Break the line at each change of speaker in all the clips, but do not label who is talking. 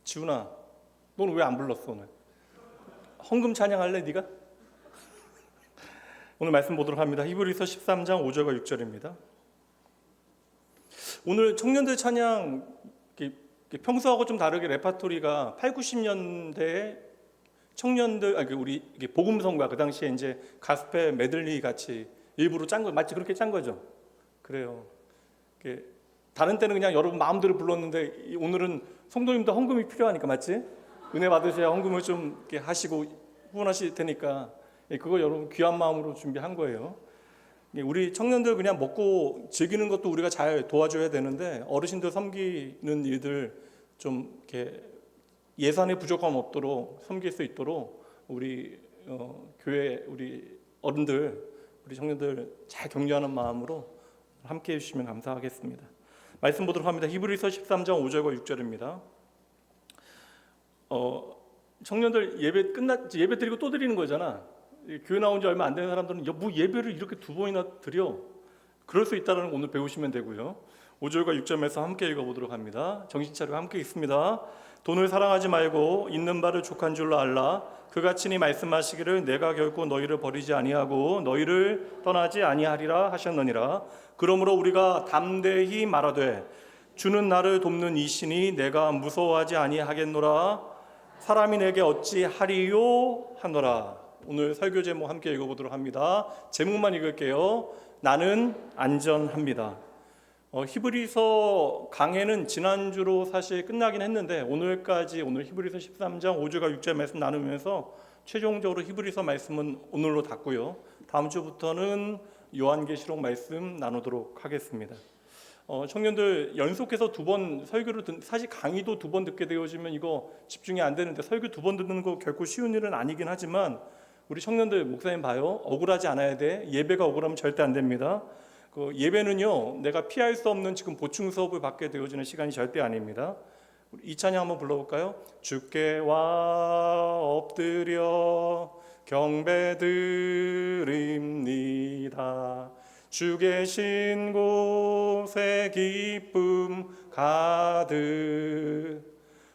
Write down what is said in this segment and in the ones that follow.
지훈아, 너는 왜 안 불렀어 오늘? 헌금 찬양할래 네가? 오늘 말씀 보도록 합니다. 히브리서 13장 5절과 6절입니다. 오늘 청년들 찬양 평소하고 좀 다르게 레파토리가 8, 90년대에 청년들 우리 복음성가 그 당시에 이제 가스펠 메들리 같이 일부러 짠 거 마치 그렇게 짠 거죠. 그래요. 다른 때는 그냥 여러분 마음대로 불렀는데 오늘은 성도님도 헌금이 필요하니까 맞지? 은혜 받으셔야 헌금을 좀 이렇게 하시고 후원하실 테니까 그거 여러분 귀한 마음으로 준비한 거예요. 우리 청년들 그냥 먹고 즐기는 것도 우리가 잘 도와줘야 되는데 어르신들 섬기는 일들 좀 이렇게 예산에 부족함 없도록 섬길 수 있도록 우리 교회 우리 어른들 우리 청년들 잘 격려하는 마음으로 함께 해주시면 감사하겠습니다. 말씀 보도록 합니다. 히브리서 13장 5절과 6절입니다. 청년들 예배 드리고 또 드리는 거잖아. 교회 나온 지 얼마 안 되는 사람들은 뭐 예배를 이렇게 두 번이나 드려? 그럴 수 있다는 거 오늘 배우시면 되고요. 5절과 6절 말씀 함께 읽어보도록 합니다. 정신 차리고 함께 읽습니다. 돈을 사랑하지 말고 있는 바를 족한 줄로 알라. 그가 친히 말씀하시기를 내가 결코 너희를 버리지 아니하고 너희를 떠나지 아니하리라 하셨느니라. 그러므로 우리가 담대히 말하되 주는 나를 돕는 이신이 내가 무서워하지 아니하겠노라. 사람이 내게 어찌하리요 하노라. 오늘 설교 제목 함께 읽어보도록 합니다. 제목만 읽을게요. 나는 안전합니다. 히브리서 강해는 지난주로 사실 끝나긴 했는데 오늘 히브리서 13장 5절과 6절 말씀 나누면서 최종적으로 히브리서 말씀은 오늘로 닫고요. 다음 주부터는 요한계시록 말씀 나누도록 하겠습니다. 청년들 연속해서 두 번 설교를 사실 강의도 두 번 듣게 되어지면 이거 집중이 안 되는데 설교 두 번 듣는 거 결코 쉬운 일은 아니긴 하지만 우리 청년들 목사님 봐요. 억울하지 않아야 돼. 예배가 억울하면 절대 안 됩니다. 예배는요 내가 피할 수 없는 지금 보충 수업을 받게 되어지는 시간이 절대 아닙니다. 이 찬양 한번 불러볼까요? 주께 와 엎드려 경배드립니다. 주 계신 곳에 기쁨 가득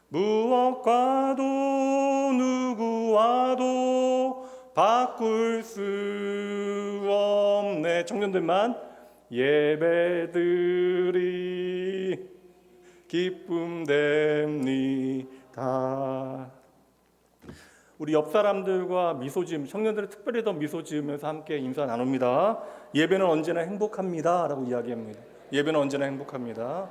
무엇과도 누구와도 바꿀 수 없네. 청년들만 예배드리 기쁨됩니다. 우리 옆 사람들과 미소 지으면 청년들은 특별히 더 미소 지으면서 함께 인사 나눕니다. 예배는 언제나 행복합니다 라고 이야기합니다. 예배는 언제나 행복합니다.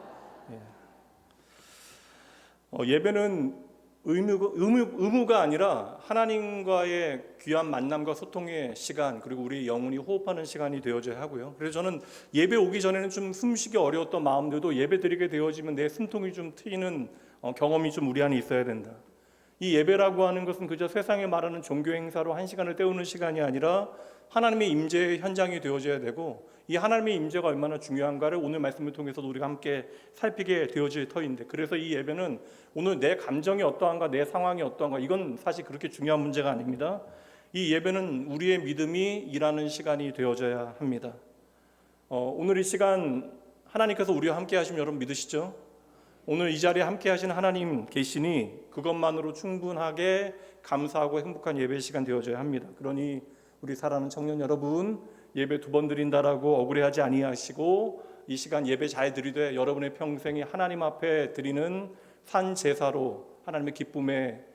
예배는 의무가 아니라 하나님과의 귀한 만남과 소통의 시간 그리고 우리 영혼이 호흡하는 시간이 되어져야 하고요. 그래서 저는 예배 오기 전에는 좀 숨쉬기 어려웠던 마음들도 예배 드리게 되어지면 내 숨통이 좀 트이는 경험이 좀 우리 안에 있어야 된다. 이 예배라고 하는 것은 그저 세상에 말하는 종교 행사로 한 시간을 때우는 시간이 아니라 하나님의 임재의 현장이 되어져야 되고 이 하나님의 임재가 얼마나 중요한가를 오늘 말씀을 통해서도 우리가 함께 살피게 되어질 터인데 그래서 이 예배는 오늘 내 감정이 어떠한가 내 상황이 어떠한가 이건 사실 그렇게 중요한 문제가 아닙니다. 이 예배는 우리의 믿음이 일하는 시간이 되어져야 합니다. 오늘 이 시간 하나님께서 우리와 함께 하시면 여러분 믿으시죠? 오늘 이 자리에 함께 하시는 하나님 계시니 그것만으로 충분하게 감사하고 행복한 예배 시간 되어져야 합니다. 그러니 우리 사랑하는 청년 여러분 예배 두 번 드린다라고 억울해하지 아니하시고 이 시간 예배 잘 드리되 여러분의 평생이 하나님 앞에 드리는 산 제사로 하나님의 기쁨의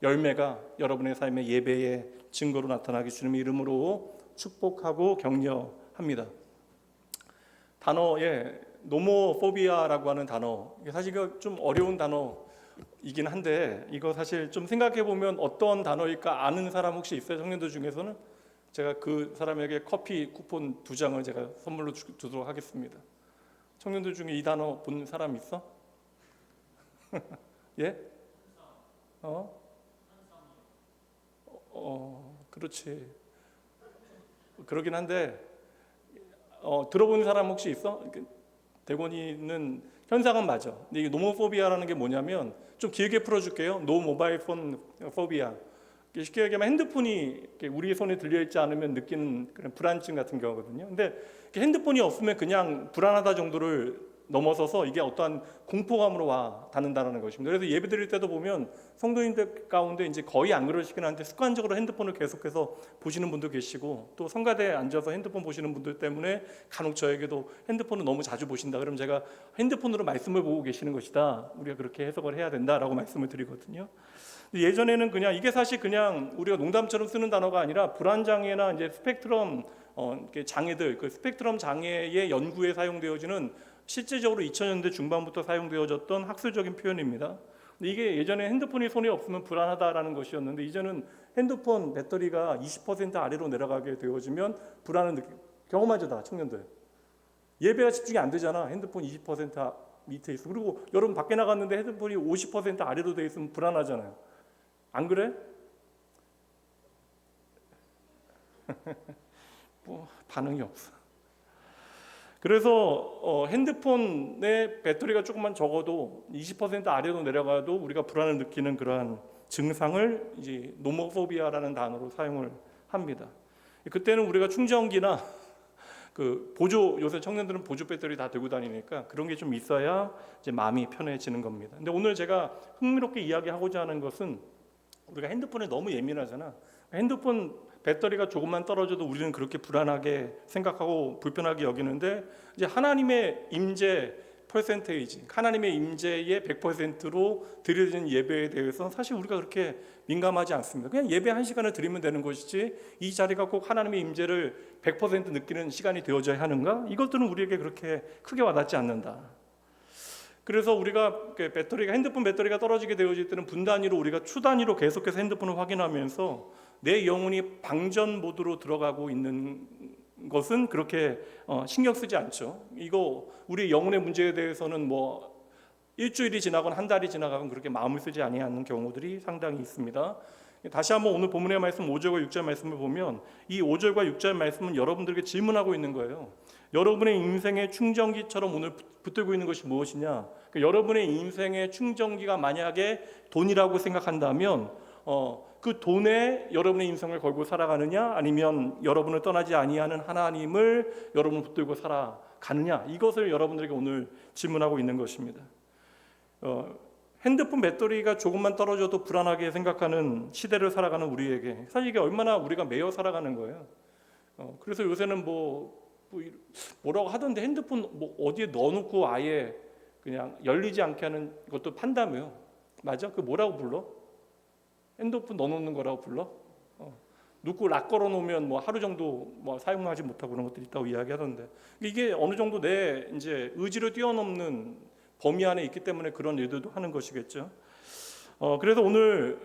열매가 여러분의 삶의 예배의 증거로 나타나기 주님의 이름으로 축복하고 격려합니다. 단어에 노모포비아라고 하는 단어 사실 이거 좀 어려운 단어이긴 한데 이거 사실 좀 생각해 보면 어떤 단어일까 아는 사람 혹시 있어요? 청년들 중에서는 제가 그 사람에게 커피 쿠폰 2장을 제가 선물로 주도록 하겠습니다. 청년들 중에 이 단어 본 사람 있어? 예? 그렇지. 그러긴 한데 들어본 사람 혹시 있어? 대권이는 현상은 맞아. 근데 이게 노모포비아라는 게 뭐냐면 좀 길게 풀어줄게요. 노 모바일 폰 포비아. 쉽게 얘기하면 핸드폰이 우리 손에 들려있지 않으면 느끼는 그런 불안증 같은 경우거든요. 근데 핸드폰이 없으면 그냥 불안하다 정도를 넘어서서 이게 어떠한 공포감으로 와 닿는다는 것입니다. 그래서 예배 드릴 때도 보면 성도님들 가운데 이제 거의 안 그러시긴 한데 습관적으로 핸드폰을 계속해서 보시는 분도 계시고, 또 성가대에 앉아서 핸드폰 보시는 분들 때문에 간혹 저에게도 핸드폰을 너무 자주 보신다 그러면 제가 핸드폰으로 말씀을 보고 계시는 것이다, 우리가 그렇게 해석을 해야 된다라고 말씀을 드리거든요. 예전에는 그냥 이게 사실 그냥 우리가 농담처럼 쓰는 단어가 아니라 불안장애나 이제 스펙트럼 장애들, 그 스펙트럼 장애의 연구에 사용되어지는 실제적으로 2000년대 중반부터 사용되어졌던 학술적인 표현입니다. 근데 이게 예전에 핸드폰이 손에 없으면 불안하다라는 것이었는데, 이제는 핸드폰 배터리가 20% 아래로 내려가게 되어지면 불안을 경험하죠, 다 청년들. 예배가 집중이 안 되잖아, 핸드폰 20% 밑에 있어. 그리고 여러분 밖에 나갔는데 핸드폰이 50% 아래로 돼 있으면 불안하잖아요. 안 그래? 뭐 반응이 없어. 그래서 핸드폰의 배터리가 조금만 적어도 20% 아래로 내려가도 우리가 불안을 느끼는 그러한 증상을 이제 노모포비아라는 단어로 사용을 합니다. 그때는 우리가 충전기나 그 보조, 요새 청년들은 보조 배터리 다 들고 다니니까 그런 게 좀 있어야 이제 마음이 편해지는 겁니다. 근데 오늘 제가 흥미롭게 이야기하고자 하는 것은, 우리가 핸드폰에 너무 예민하잖아. 핸드폰 배터리가 조금만 떨어져도 우리는 그렇게 불안하게 생각하고 불편하게 여기는데, 이제 하나님의 임재 퍼센테이지, 하나님의 임재의 100%로 드려지는 예배에 대해서 사실 우리가 그렇게 민감하지 않습니다. 그냥 예배 1시간을 드리면 되는 것이지 이 자리가 꼭 하나님의 임재를 100% 느끼는 시간이 되어져야 하는가? 이것들은 우리에게 그렇게 크게 와닿지 않는다. 그래서 우리가 배터리가, 핸드폰 배터리가 떨어지게 되어질 때는 분 단위로, 우리가 추 단위로 계속해서 핸드폰을 확인하면서 내 영혼이 방전 모드로 들어가고 있는 것은 그렇게 신경 쓰지 않죠. 이거 우리 영혼의 문제에 대해서는 뭐 일주일이 지나건 한 달이 지나가건 그렇게 마음을 쓰지 아니하는 경우들이 상당히 있습니다. 다시 한번 오늘 본문의 말씀 5절과 6절 말씀을 보면, 이 5절과 6절 말씀은 여러분들에게 질문하고 있는 거예요. 여러분의 인생의 충전기처럼 오늘 붙들고 있는 것이 무엇이냐? 여러분의 인생의 충전기가 만약에 돈이라고 생각한다면 그 돈에 여러분의 인생을 걸고 살아가느냐, 아니면 여러분을 떠나지 아니하는 하나님을 여러분 붙들고 살아가느냐, 이것을 여러분들에게 오늘 질문하고 있는 것입니다. 핸드폰 배터리가 조금만 떨어져도 불안하게 생각하는 시대를 살아가는 우리에게 사실 이게 얼마나 우리가 매여 살아가는 거예요. 그래서 요새는 뭐라고 하던데, 핸드폰 뭐 어디에 넣어놓고 아예 그냥 열리지 않게 하는 것도 판다며요. 맞아? 그 뭐라고 불러? 핸드폰 넣어놓는 거라고 불러? 놓고 락 걸어놓으면 뭐 하루 정도 뭐 사용하지 못하고 그런 것들이 있다고 이야기하던데, 이게 어느 정도 내 이제 의지를 뛰어넘는 범위 안에 있기 때문에 그런 일들도 하는 것이겠죠. 그래서 오늘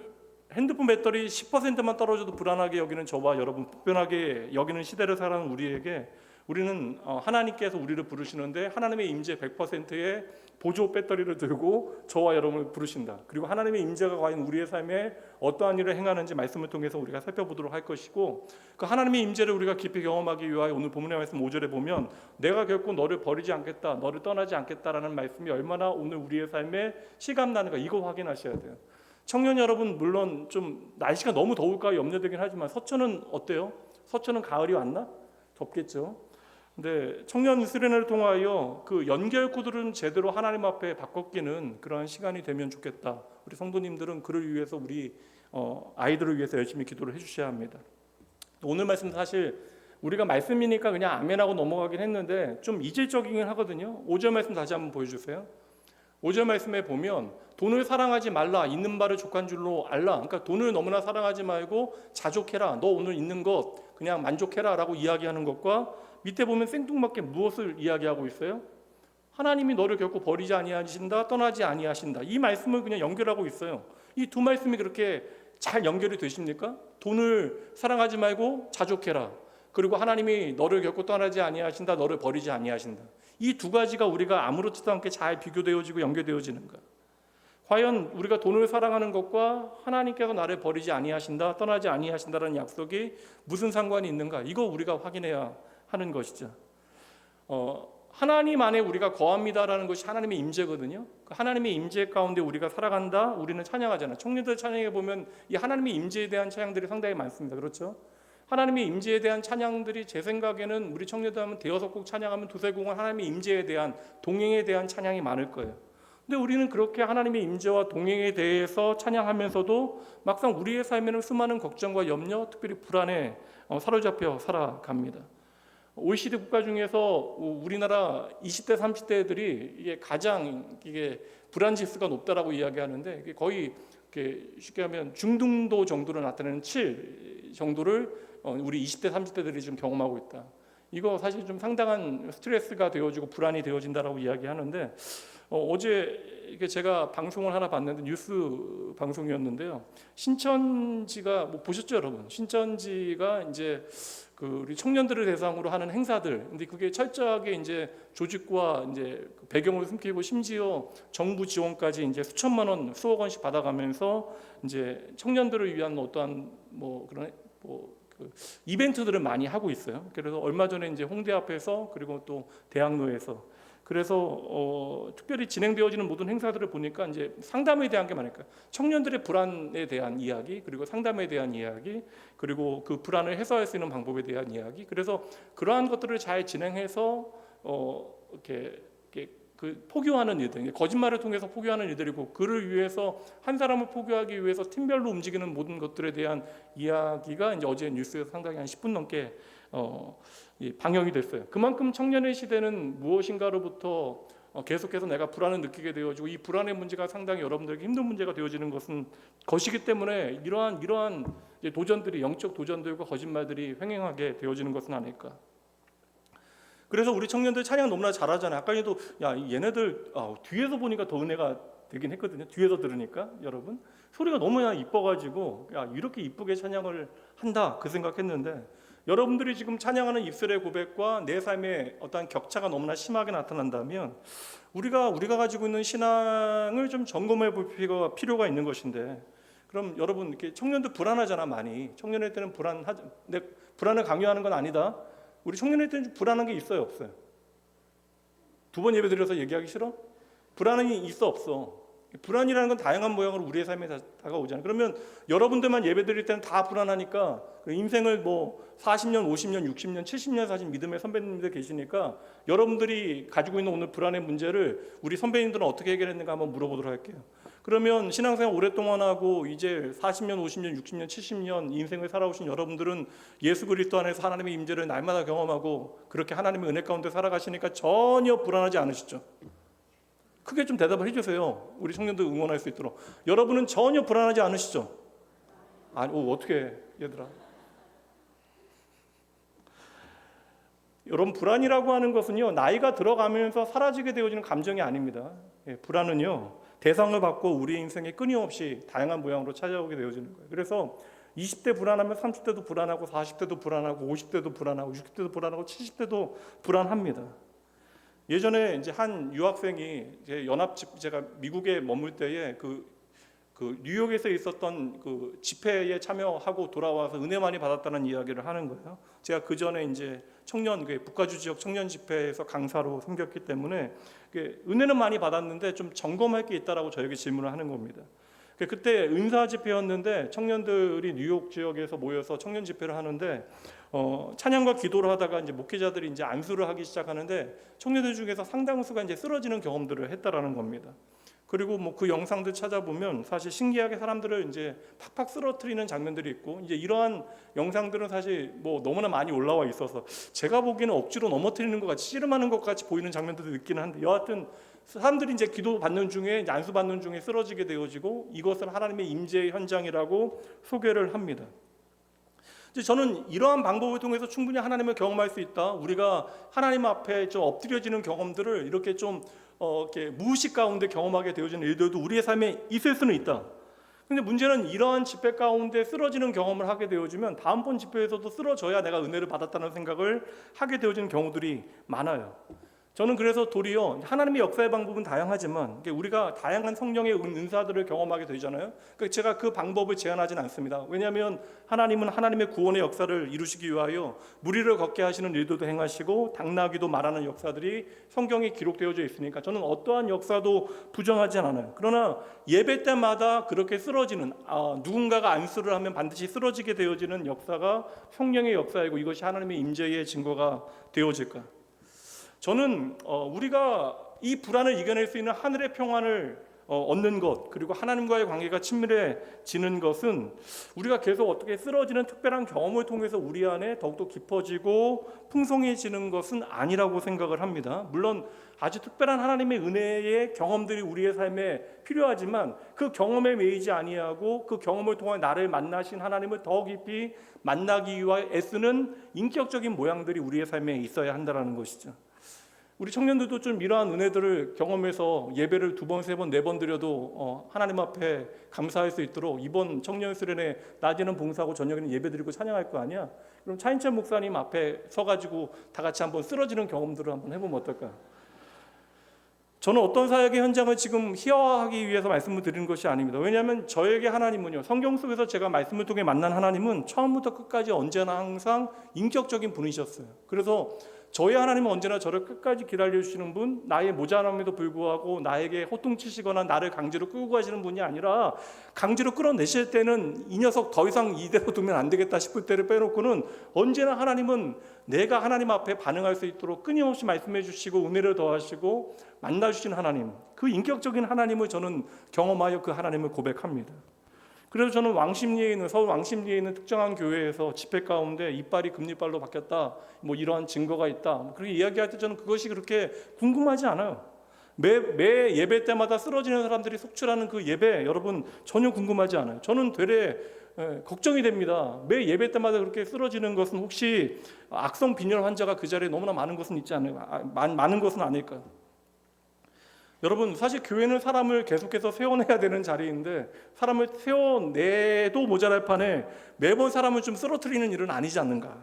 핸드폰 배터리 10%만 떨어져도 불안하게 여기는 저와 여러분, 불편하게 여기는 시대를 살아가는 우리에게, 우리는 하나님께서 우리를 부르시는데 하나님의 임재 100%의 보조 배터리를 들고 저와 여러분을 부르신다. 그리고 하나님의 임재가 과연 우리의 삶에 어떠한 일을 행하는지 말씀을 통해서 우리가 살펴보도록 할 것이고, 그 하나님의 임재를 우리가 깊이 경험하기 위하여 오늘 본문의 말씀 5절에 보면, 내가 결코 너를 버리지 않겠다, 너를 떠나지 않겠다라는 말씀이 얼마나 오늘 우리의 삶에 실감나는가, 이거 확인하셔야 돼요. 청년 여러분, 물론 좀 날씨가 너무 더울까 염려되긴 하지만 서천은 어때요? 서천은 가을이 왔나? 덥겠죠. 근데 청년 수련회를 통하여 그 연결 코드를 제대로 하나님 앞에 바꿔끼는 그러한 시간이 되면 좋겠다. 우리 성도님들은 그를 위해서 우리 아이들을 위해서 열심히 기도를 해주셔야 합니다. 오늘 말씀 사실 우리가 말씀이니까 그냥 아멘하고 넘어가긴 했는데 좀 이질적이긴 하거든요. 5절 말씀 다시 한번 보여주세요. 5절 말씀에 보면, 돈을 사랑하지 말라, 있는 바를 족한 줄로 알라. 그러니까 돈을 너무나 사랑하지 말고 자족해라, 너 오늘 있는 것 그냥 만족해라 라고 이야기하는 것과, 밑에 보면 생뚱맞게 무엇을 이야기하고 있어요? 하나님이 너를 결코 버리지 아니하신다, 떠나지 아니하신다. 이 말씀을 그냥 연결하고 있어요. 이 두 말씀이 그렇게 잘 연결이 되십니까? 돈을 사랑하지 말고 자족해라, 그리고 하나님이 너를 결코 떠나지 아니하신다, 너를 버리지 아니하신다. 이 두 가지가 우리가 아무렇지도 않게 잘 비교되어지고 연결되어지는가? 과연 우리가 돈을 사랑하는 것과 하나님께서 나를 버리지 아니하신다, 떠나지 아니하신다라는 약속이 무슨 상관이 있는가? 이거 우리가 확인해야 하는 것이죠. 하나님 안에 우리가 거합니다라는 것이 하나님의 임재거든요. 하나님의 임재 가운데 우리가 살아간다, 우리는 찬양하잖아요. 청년들 찬양해 보면 이 하나님의 임재에 대한 찬양들이 상당히 많습니다. 그렇죠? 하나님의 임재에 대한 찬양들이 제 생각에는 우리 청년들 하면 대여섯 곡 찬양하면 두세 곡은 하나님의 임재에 대한 동행에 대한 찬양이 많을 거예요. 근데 우리는 그렇게 하나님의 임재와 동행에 대해서 찬양하면서도 막상 우리의 삶에는 수많은 걱정과 염려, 특별히 불안에 사로잡혀 살아갑니다. OECD 국가 중에서 우리나라 20대, 30대들이 이게 가장 불안 지수가 높다라고 이야기하는데, 이게 거의 쉽게 하면 중등도 정도로 나타내는 7 정도를 우리 20대, 30대들이 좀 경험하고 있다. 이거 사실 좀 상당한 스트레스가 되어지고 불안이 되어진다라고 이야기하는데, 어제 이게 제가 방송을 하나 봤는데 뉴스 방송이었는데요. 신천지가 뭐 보셨죠, 여러분? 신천지가 이제 우리 청년들을 대상으로 하는 행사들, 근데 그게 철저하게 이제 조직과 이제 배경을 숨기고 심지어 정부 지원까지 이제 수천만 원, 수억 원씩 받아가면서 이제 청년들을 위한 어떠한 그런 이벤트들을 많이 하고 있어요. 그래서 얼마 전에 이제 홍대 앞에서 그리고 또 대학로에서 그래서 특별히 진행되어지는 모든 행사들을 보니까 이제 상담에 대한 게 많으니까 청년들의 불안에 대한 이야기, 그리고 상담에 대한 이야기, 그리고 그 불안을 해소할 수 있는 방법에 대한 이야기. 그래서 그러한 것들을 잘 진행해서 이렇게 포교하는 일들, 거짓말을 통해서 포교하는 일들이고, 그를 위해서 한 사람을 포교하기 위해서 팀별로 움직이는 모든 것들에 대한 이야기가 이제 어제 뉴스에서 상당히 한 10분 넘게 방영이 됐어요. 그만큼 청년의 시대는 무엇인가로부터 계속해서 내가 불안을 느끼게 되어지고, 이 불안의 문제가 상당히 여러분들에게 힘든 문제가 되어지는 것이기 때문에 이러한 도전들이, 영적 도전들과 거짓말들이 횡행하게 되어지는 것은 아닐까. 그래서 우리 청년들 찬양 너무나 잘하잖아요. 아까도 얘네들 뒤에서 보니까 더 은혜가 되긴 했거든요. 뒤에서 들으니까 여러분 소리가 너무나 이뻐가지고 이렇게 이쁘게 찬양을 한다 그 생각했는데, 여러분들이 지금 찬양하는 입술의 고백과 내 삶의 어떤 격차가 너무나 심하게 나타난다면 우리가 가지고 있는 신앙을 좀 점검해 볼 필요가 있는 것인데, 그럼 여러분 이렇게 청년들 불안하잖아 많이. 청년일 때는 불안을 강요하는 건 아니다. 우리 청년일 때는 불안한 게 있어요, 없어요? 2번 예배 드려서 얘기하기 싫어? 불안이 있어, 없어? 불안이라는 건 다양한 모양으로 우리의 삶에 다가오잖아요. 그러면 여러분들만 예배 드릴 때는 다 불안하니까 인생을 40년, 50년, 60년, 70년 사신 믿음의 선배님들 계시니까 여러분들이 가지고 있는 오늘 불안의 문제를 우리 선배님들은 어떻게 해결했는가 한번 물어보도록 할게요. 그러면 신앙생활 오랫동안 하고 이제 40년, 50년, 60년, 70년 인생을 살아오신 여러분들은 예수 그리스도 안에서 하나님의 임재를 날마다 경험하고 그렇게 하나님의 은혜 가운데 살아가시니까 전혀 불안하지 않으시죠? 크게 좀 대답을 해주세요. 우리 청년들 응원할 수 있도록. 여러분은 전혀 불안하지 않으시죠? 어떻게 얘들아? 여러분, 불안이라고 하는 것은요, 나이가 들어가면서 사라지게 되어지는 감정이 아닙니다. 불안은요, 대상을 받고 우리 인생에 끊임없이 다양한 모양으로 찾아오게 되어지는 거예요. 그래서 20대 불안하면 30대도 불안하고 40대도 불안하고 50대도 불안하고 60대도 불안하고 70대도 불안합니다. 예전에 이제 한 유학생이 제가 미국에 머물 때에 그 뉴욕에서 있었던 그 집회에 참여하고 돌아와서 은혜 많이 받았다는 이야기를 하는 거예요. 제가 그 전에 이제 북가주 지역 청년 집회에서 강사로 섬겼기 때문에 은혜는 많이 받았는데 좀 점검할 게 있다라고 저에게 질문을 하는 겁니다. 그때 은사 집회였는데 청년들이 뉴욕 지역에서 모여서 청년 집회를 하는데 찬양과 기도를 하다가 이제 목회자들이 이제 안수를 하기 시작하는데 청년들 중에서 상당수가 이제 쓰러지는 경험들을 했다라는 겁니다. 그리고 그 영상들 찾아보면 사실 신기하게 사람들을 이제 팍팍 쓰러뜨리는 장면들이 있고, 이제 이러한 영상들은 사실 너무나 많이 올라와 있어서 제가 보기에는 억지로 넘어뜨리는 것 같이 씨름하는 것 같이 보이는 장면들도 있기는 한데, 여하튼 사람들이 이제 기도 받는 중에 안수 받는 중에 쓰러지게 되어지고 이것을 하나님의 임재의 현장이라고 소개를 합니다. 저는 이러한 방법을 통해서 충분히 하나님을 경험할 수 있다. 우리가 하나님 앞에 좀 엎드려지는 경험들을 이렇게 좀 이렇게 무의식 가운데 경험하게 되어지는 일들도 우리의 삶에 있을 수는 있다. 근데 문제는 이러한 집회 가운데 쓰러지는 경험을 하게 되어지면 다음번 집회에서도 쓰러져야 내가 은혜를 받았다는 생각을 하게 되어지는 경우들이 많아요. 저는 그래서 도리어 하나님의 역사의 방법은 다양하지만 우리가 다양한 성령의 은사들을 경험하게 되잖아요. 그러니까 제가 그 방법을 제안하진 않습니다. 왜냐하면 하나님은 하나님의 구원의 역사를 이루시기 위하여 무리를 걷게 하시는 일들도 행하시고 당나귀도 말하는 역사들이 성경에 기록되어져 있으니까 저는 어떠한 역사도 부정하지 않아요. 그러나 예배 때마다 그렇게 쓰러지는 누군가가 안수를 하면 반드시 쓰러지게 되어지는 역사가 성령의 역사이고 이것이 하나님의 임재의 증거가 되어질까? 저는 우리가 이 불안을 이겨낼 수 있는 하늘의 평안을 얻는 것, 그리고 하나님과의 관계가 친밀해지는 것은 우리가 계속 어떻게 쓰러지는 특별한 경험을 통해서 우리 안에 더욱더 깊어지고 풍성해지는 것은 아니라고 생각을 합니다. 물론 아주 특별한 하나님의 은혜의 경험들이 우리의 삶에 필요하지만 그 경험에 매이지 아니하고 그 경험을 통해 나를 만나신 하나님을 더 깊이 만나기 위하여 애쓰는 인격적인 모양들이 우리의 삶에 있어야 한다는 것이죠. 우리 청년들도 좀 이러한 은혜들을 경험해서 예배를 2번, 3번, 4번 드려도 하나님 앞에 감사할 수 있도록 이번 청년 수련회 낮에는 봉사하고 저녁에는 예배 드리고 찬양할 거 아니야? 그럼 차인철 목사님 앞에 서가지고 다 같이 한번 쓰러지는 경험들을 한번 해보면 어떨까? 저는 어떤 사역의 현장을 지금 희화화하기 위해서 말씀을 드리는 것이 아닙니다. 왜냐하면 저에게 하나님은요, 성경 속에서 제가 말씀을 통해 만난 하나님은 처음부터 끝까지 언제나 항상 인격적인 분이셨어요. 그래서 저희 하나님은 언제나 저를 끝까지 기다려주시는 분, 나의 모자람에도 불구하고 나에게 호통치시거나 나를 강제로 끌고 가시는 분이 아니라 강제로 끌어내실 때는 이 녀석 더 이상 이대로 두면 안 되겠다 싶을 때를 빼놓고는 언제나 하나님은 내가 하나님 앞에 반응할 수 있도록 끊임없이 말씀해 주시고 은혜를 더하시고 만나주신 하나님, 그 인격적인 하나님을 저는 경험하여 그 하나님을 고백합니다. 그래서 저는 왕십리에 있는 서울 왕십리에 있는 특정한 교회에서 집회 가운데 이빨이 금리빨로 바뀌었다, 뭐 이러한 증거가 있다, 그렇게 이야기할 때 저는 그것이 그렇게 궁금하지 않아요. 매 예배 때마다 쓰러지는 사람들이 속출하는 그 예배, 여러분 전혀 궁금하지 않아요. 저는 되레 걱정이 됩니다. 매 예배 때마다 그렇게 쓰러지는 것은 혹시 악성 빈혈 환자가 그 자리에 너무나 많은 것은 있지 않을까? 많은 것은 아닐까? 여러분, 사실 교회는 사람을 계속해서 세워내야 되는 자리인데 사람을 세워내도 모자랄 판에 매번 사람을 좀 쓰러뜨리는 일은 아니지 않는가.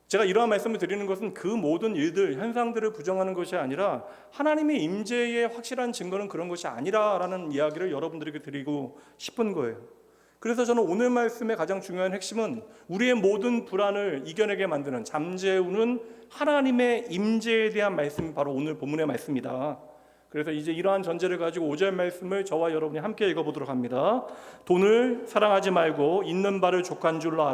제가 이러한 말씀을 드리는 것은 그 모든 일들, 현상들을 부정하는 것이 아니라 하나님의 임재의 확실한 증거는 그런 것이 아니라라는 이야기를 여러분들에게 드리고 싶은 거예요. 그래서 저는 오늘 말씀의 가장 중요한 핵심은 우리의 모든 불안을 이겨내게 만드는, 잠재우는 하나님의 임재에 대한 말씀이 바로 오늘 본문의 말씀이다. 그래서 이제 이러한 전제를 가지고 5절 말씀을 저와 여러분이 함께 읽어보도록 합니다. 돈을 사랑하지 말고 있는 바를 족한 줄로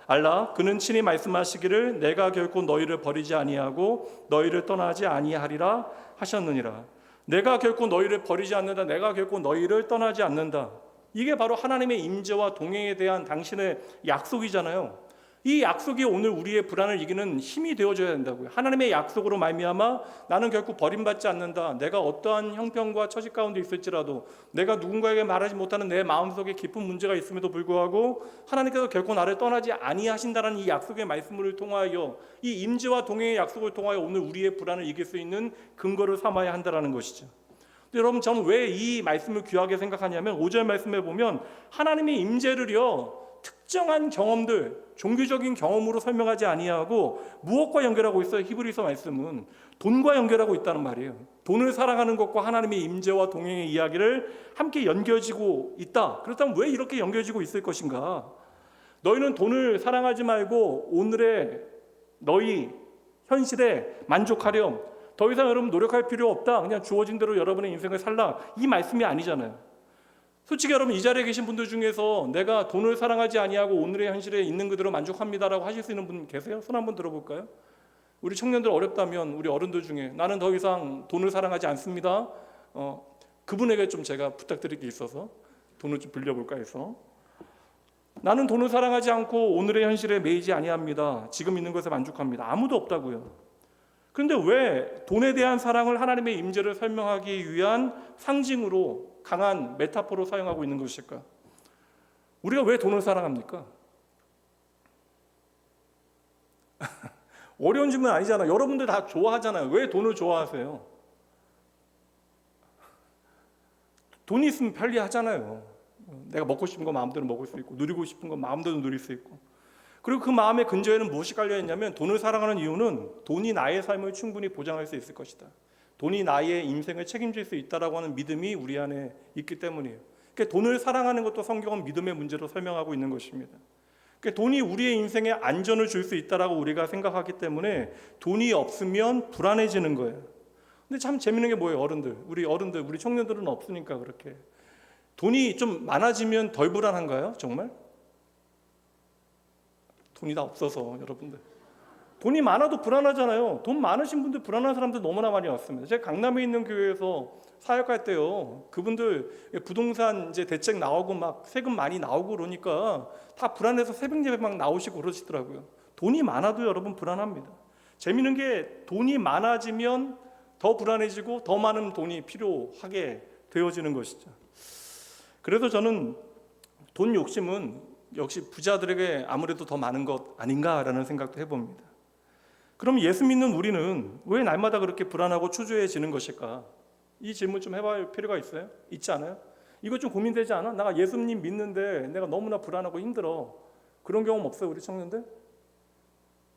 알라. 그는 친히 말씀하시기를 내가 결코 너희를 버리지 아니하고 너희를 떠나지 아니하리라 하셨느니라. 내가 결코 너희를 버리지 않는다. 내가 결코 너희를 떠나지 않는다. 이게 바로 하나님의 임재와 동행에 대한 당신의 약속이잖아요. 이 약속이 오늘 우리의 불안을 이기는 힘이 되어줘야 된다고요. 하나님의 약속으로 말미암아 나는 결코 버림받지 않는다. 내가 어떠한 형편과 처지 가운데 있을지라도, 내가 누군가에게 말하지 못하는 내 마음속에 깊은 문제가 있음에도 불구하고 하나님께서 결코 나를 떠나지 아니하신다는 이 약속의 말씀을 통하여, 이 임재와 동행의 약속을 통하여 오늘 우리의 불안을 이길 수 있는 근거를 삼아야 한다는 것이죠. 여러분, 저는 왜 이 말씀을 귀하게 생각하냐면 5절 말씀에 보면 하나님의 임재를요 특정한 경험들, 종교적인 경험으로 설명하지 아니하고 무엇과 연결하고 있어요? 히브리서 말씀은 돈과 연결하고 있다는 말이에요. 돈을 사랑하는 것과 하나님의 임재와 동행의 이야기를 함께 연결지고 있다. 그렇다면 왜 이렇게 연결지고 있을 것인가? 너희는 돈을 사랑하지 말고 오늘의 너희 현실에 만족하렴. 더 이상 여러분 노력할 필요 없다. 그냥 주어진 대로 여러분의 인생을 살라. 이 말씀이 아니잖아요. 솔직히 여러분, 이 자리에 계신 분들 중에서 내가 돈을 사랑하지 아니하고 오늘의 현실에 있는 그대로 만족합니다라고 하실 수 있는 분 계세요? 손 한번 들어볼까요? 우리 청년들 어렵다면 우리 어른들 중에 나는 더 이상 돈을 사랑하지 않습니다. 그분에게 좀 제가 부탁드릴 게 있어서 돈을 좀 빌려볼까 해서, 나는 돈을 사랑하지 않고 오늘의 현실에 매이지 아니합니다. 지금 있는 것에 만족합니다. 아무도 없다고요. 그런데 왜 돈에 대한 사랑을 하나님의 임재를 설명하기 위한 상징으로 강한 메타포로 사용하고 있는 것일까? 우리가 왜 돈을 사랑합니까? 어려운 질문 아니잖아요. 여러분들 다 좋아하잖아요. 왜 돈을 좋아하세요? 돈이 있으면 편리하잖아요. 내가 먹고 싶은 거 마음대로 먹을 수 있고, 누리고 싶은 거 마음대로 누릴 수 있고. 그리고 그 마음의 근저에는 무엇이 깔려 있냐면 돈을 사랑하는 이유는 돈이 나의 삶을 충분히 보장할 수 있을 것이다. 돈이 나의 인생을 책임질 수 있다라고 하는 믿음이 우리 안에 있기 때문이에요. 그러니까 돈을 사랑하는 것도 성경은 믿음의 문제로 설명하고 있는 것입니다. 그러니까 돈이 우리의 인생에 안전을 줄 수 있다라고 우리가 생각하기 때문에 돈이 없으면 불안해지는 거예요. 근데 참 재밌는 게 뭐예요, 어른들, 우리 청년들은 없으니까 그렇게. 돈이 좀 많아지면 덜 불안한가요, 정말? 돈이 다 없어서 여러분들. 돈이 많아도 불안하잖아요. 돈 많으신 분들 불안한 사람들 너무나 많이 왔습니다. 제가 강남에 있는 교회에서 사역할 때요, 그분들 부동산 이제 대책 나오고 막 세금 많이 나오고 그러니까 다 불안해서 새벽 예배 막 나오시고 그러시더라고요. 돈이 많아도 여러분 불안합니다. 재밌는 게 돈이 많아지면 더 불안해지고 더 많은 돈이 필요하게 되어지는 것이죠. 그래서 저는 돈 욕심은 역시 부자들에게 아무래도 더 많은 것 아닌가라는 생각도 해봅니다. 그럼 예수 믿는 우리는 왜 날마다 그렇게 불안하고 초조해지는 것일까? 이 질문 좀 해볼 필요가 있어요? 있지 않아요? 이거 좀 고민되지 않아? 나 예수님 믿는데 내가 너무나 불안하고 힘들어. 그런 경험 없어요, 우리 청년들?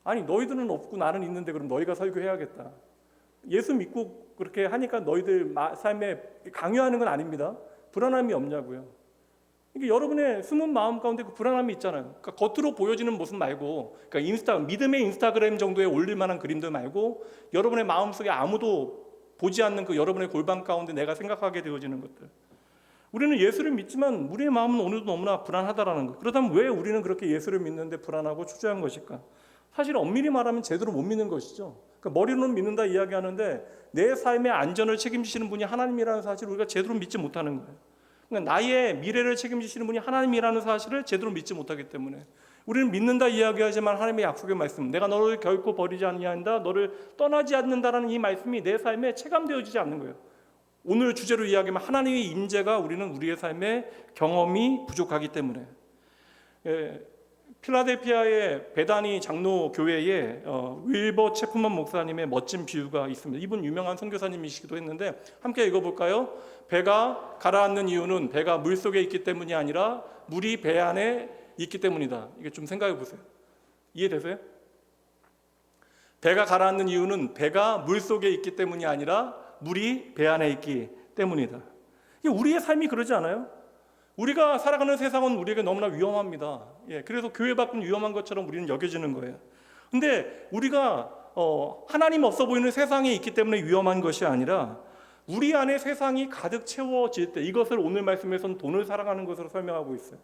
아니, 너희들은 없고 나는 있는데 그럼 너희가 설교해야겠다. 예수 믿고 그렇게 하니까 너희들 삶에 강요하는 건 아닙니다. 불안함이 없냐고요. 이게 여러분의 숨은 마음 가운데 그 불안함이 있잖아요. 그러니까 겉으로 보여지는 모습 말고, 그러니까 믿음의 인스타그램 정도에 올릴 만한 그림들 말고, 여러분의 마음속에 아무도 보지 않는 그 여러분의 골방 가운데 내가 생각하게 되어지는 것들. 우리는 예수를 믿지만 우리의 마음은 오늘도 너무나 불안하다라는 것. 그렇다면 왜 우리는 그렇게 예수를 믿는데 불안하고 초조한 것일까? 사실 엄밀히 말하면 제대로 못 믿는 것이죠. 그러니까 머리로는 믿는다 이야기하는데 내 삶의 안전을 책임지시는 분이 하나님이라는 사실을 우리가 제대로 믿지 못하는 거예요. 그러니까 나의 미래를 책임지시는 분이 하나님이라는 사실을 제대로 믿지 못하기 때문에 우리는 믿는다 이야기하지만 하나님의 약속의 말씀, 내가 너를 결코 버리지 아니한다, 너를 떠나지 않는다라는 이 말씀이 내 삶에 체감되어지지 않는 거예요. 오늘 주제로 이야기하면 하나님의 임재가 우리는 우리의 삶에 경험이 부족하기 때문에. 필라델피아의 베다니 장로 교회에 윌버 체프먼 목사님의 멋진 비유가 있습니다. 이분 유명한 선교사님이시기도 했는데 함께 읽어볼까요? 배가 가라앉는 이유는 배가 물속에 있기 때문이 아니라 물이 배 안에 있기 때문이다. 이게 좀 생각해 보세요. 이해되세요? 배가 가라앉는 이유는 배가 물속에 있기 때문이 아니라 물이 배 안에 있기 때문이다. 우리의 삶이 그러지 않아요? 우리가 살아가는 세상은 우리에게 너무나 위험합니다. 그래서 교회 밖은 위험한 것처럼 우리는 여겨지는 거예요. 근데 우리가 하나님 없어 보이는 세상에 있기 때문에 위험한 것이 아니라 우리 안에 세상이 가득 채워질 때, 이것을 오늘 말씀에서는 돈을 사랑하는 것으로 설명하고 있어요.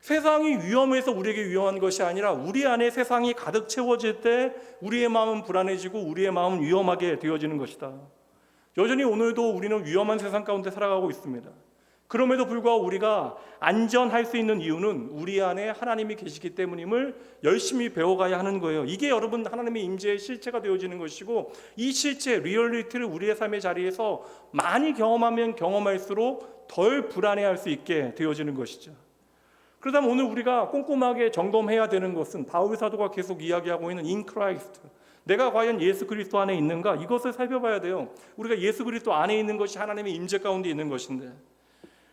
세상이 위험해서 우리에게 위험한 것이 아니라 우리 안에 세상이 가득 채워질 때 우리의 마음은 불안해지고 우리의 마음은 위험하게 되어지는 것이다. 여전히 오늘도 우리는 위험한 세상 가운데 살아가고 있습니다. 그럼에도 불구하고 우리가 안전할 수 있는 이유는 우리 안에 하나님이 계시기 때문임을 열심히 배워가야 하는 거예요. 이게 여러분 하나님의 임재의 실체가 되어지는 것이고, 이 실체, 리얼리티를 우리의 삶의 자리에서 많이 경험하면 경험할수록 덜 불안해할 수 있게 되어지는 것이죠. 그렇다면 오늘 우리가 꼼꼼하게 점검해야 되는 것은 바울 사도가 계속 이야기하고 있는 in Christ, 내가 과연 예수 그리스도 안에 있는가, 이것을 살펴봐야 돼요. 우리가 예수 그리스도 안에 있는 것이 하나님의 임재 가운데 있는 것인데,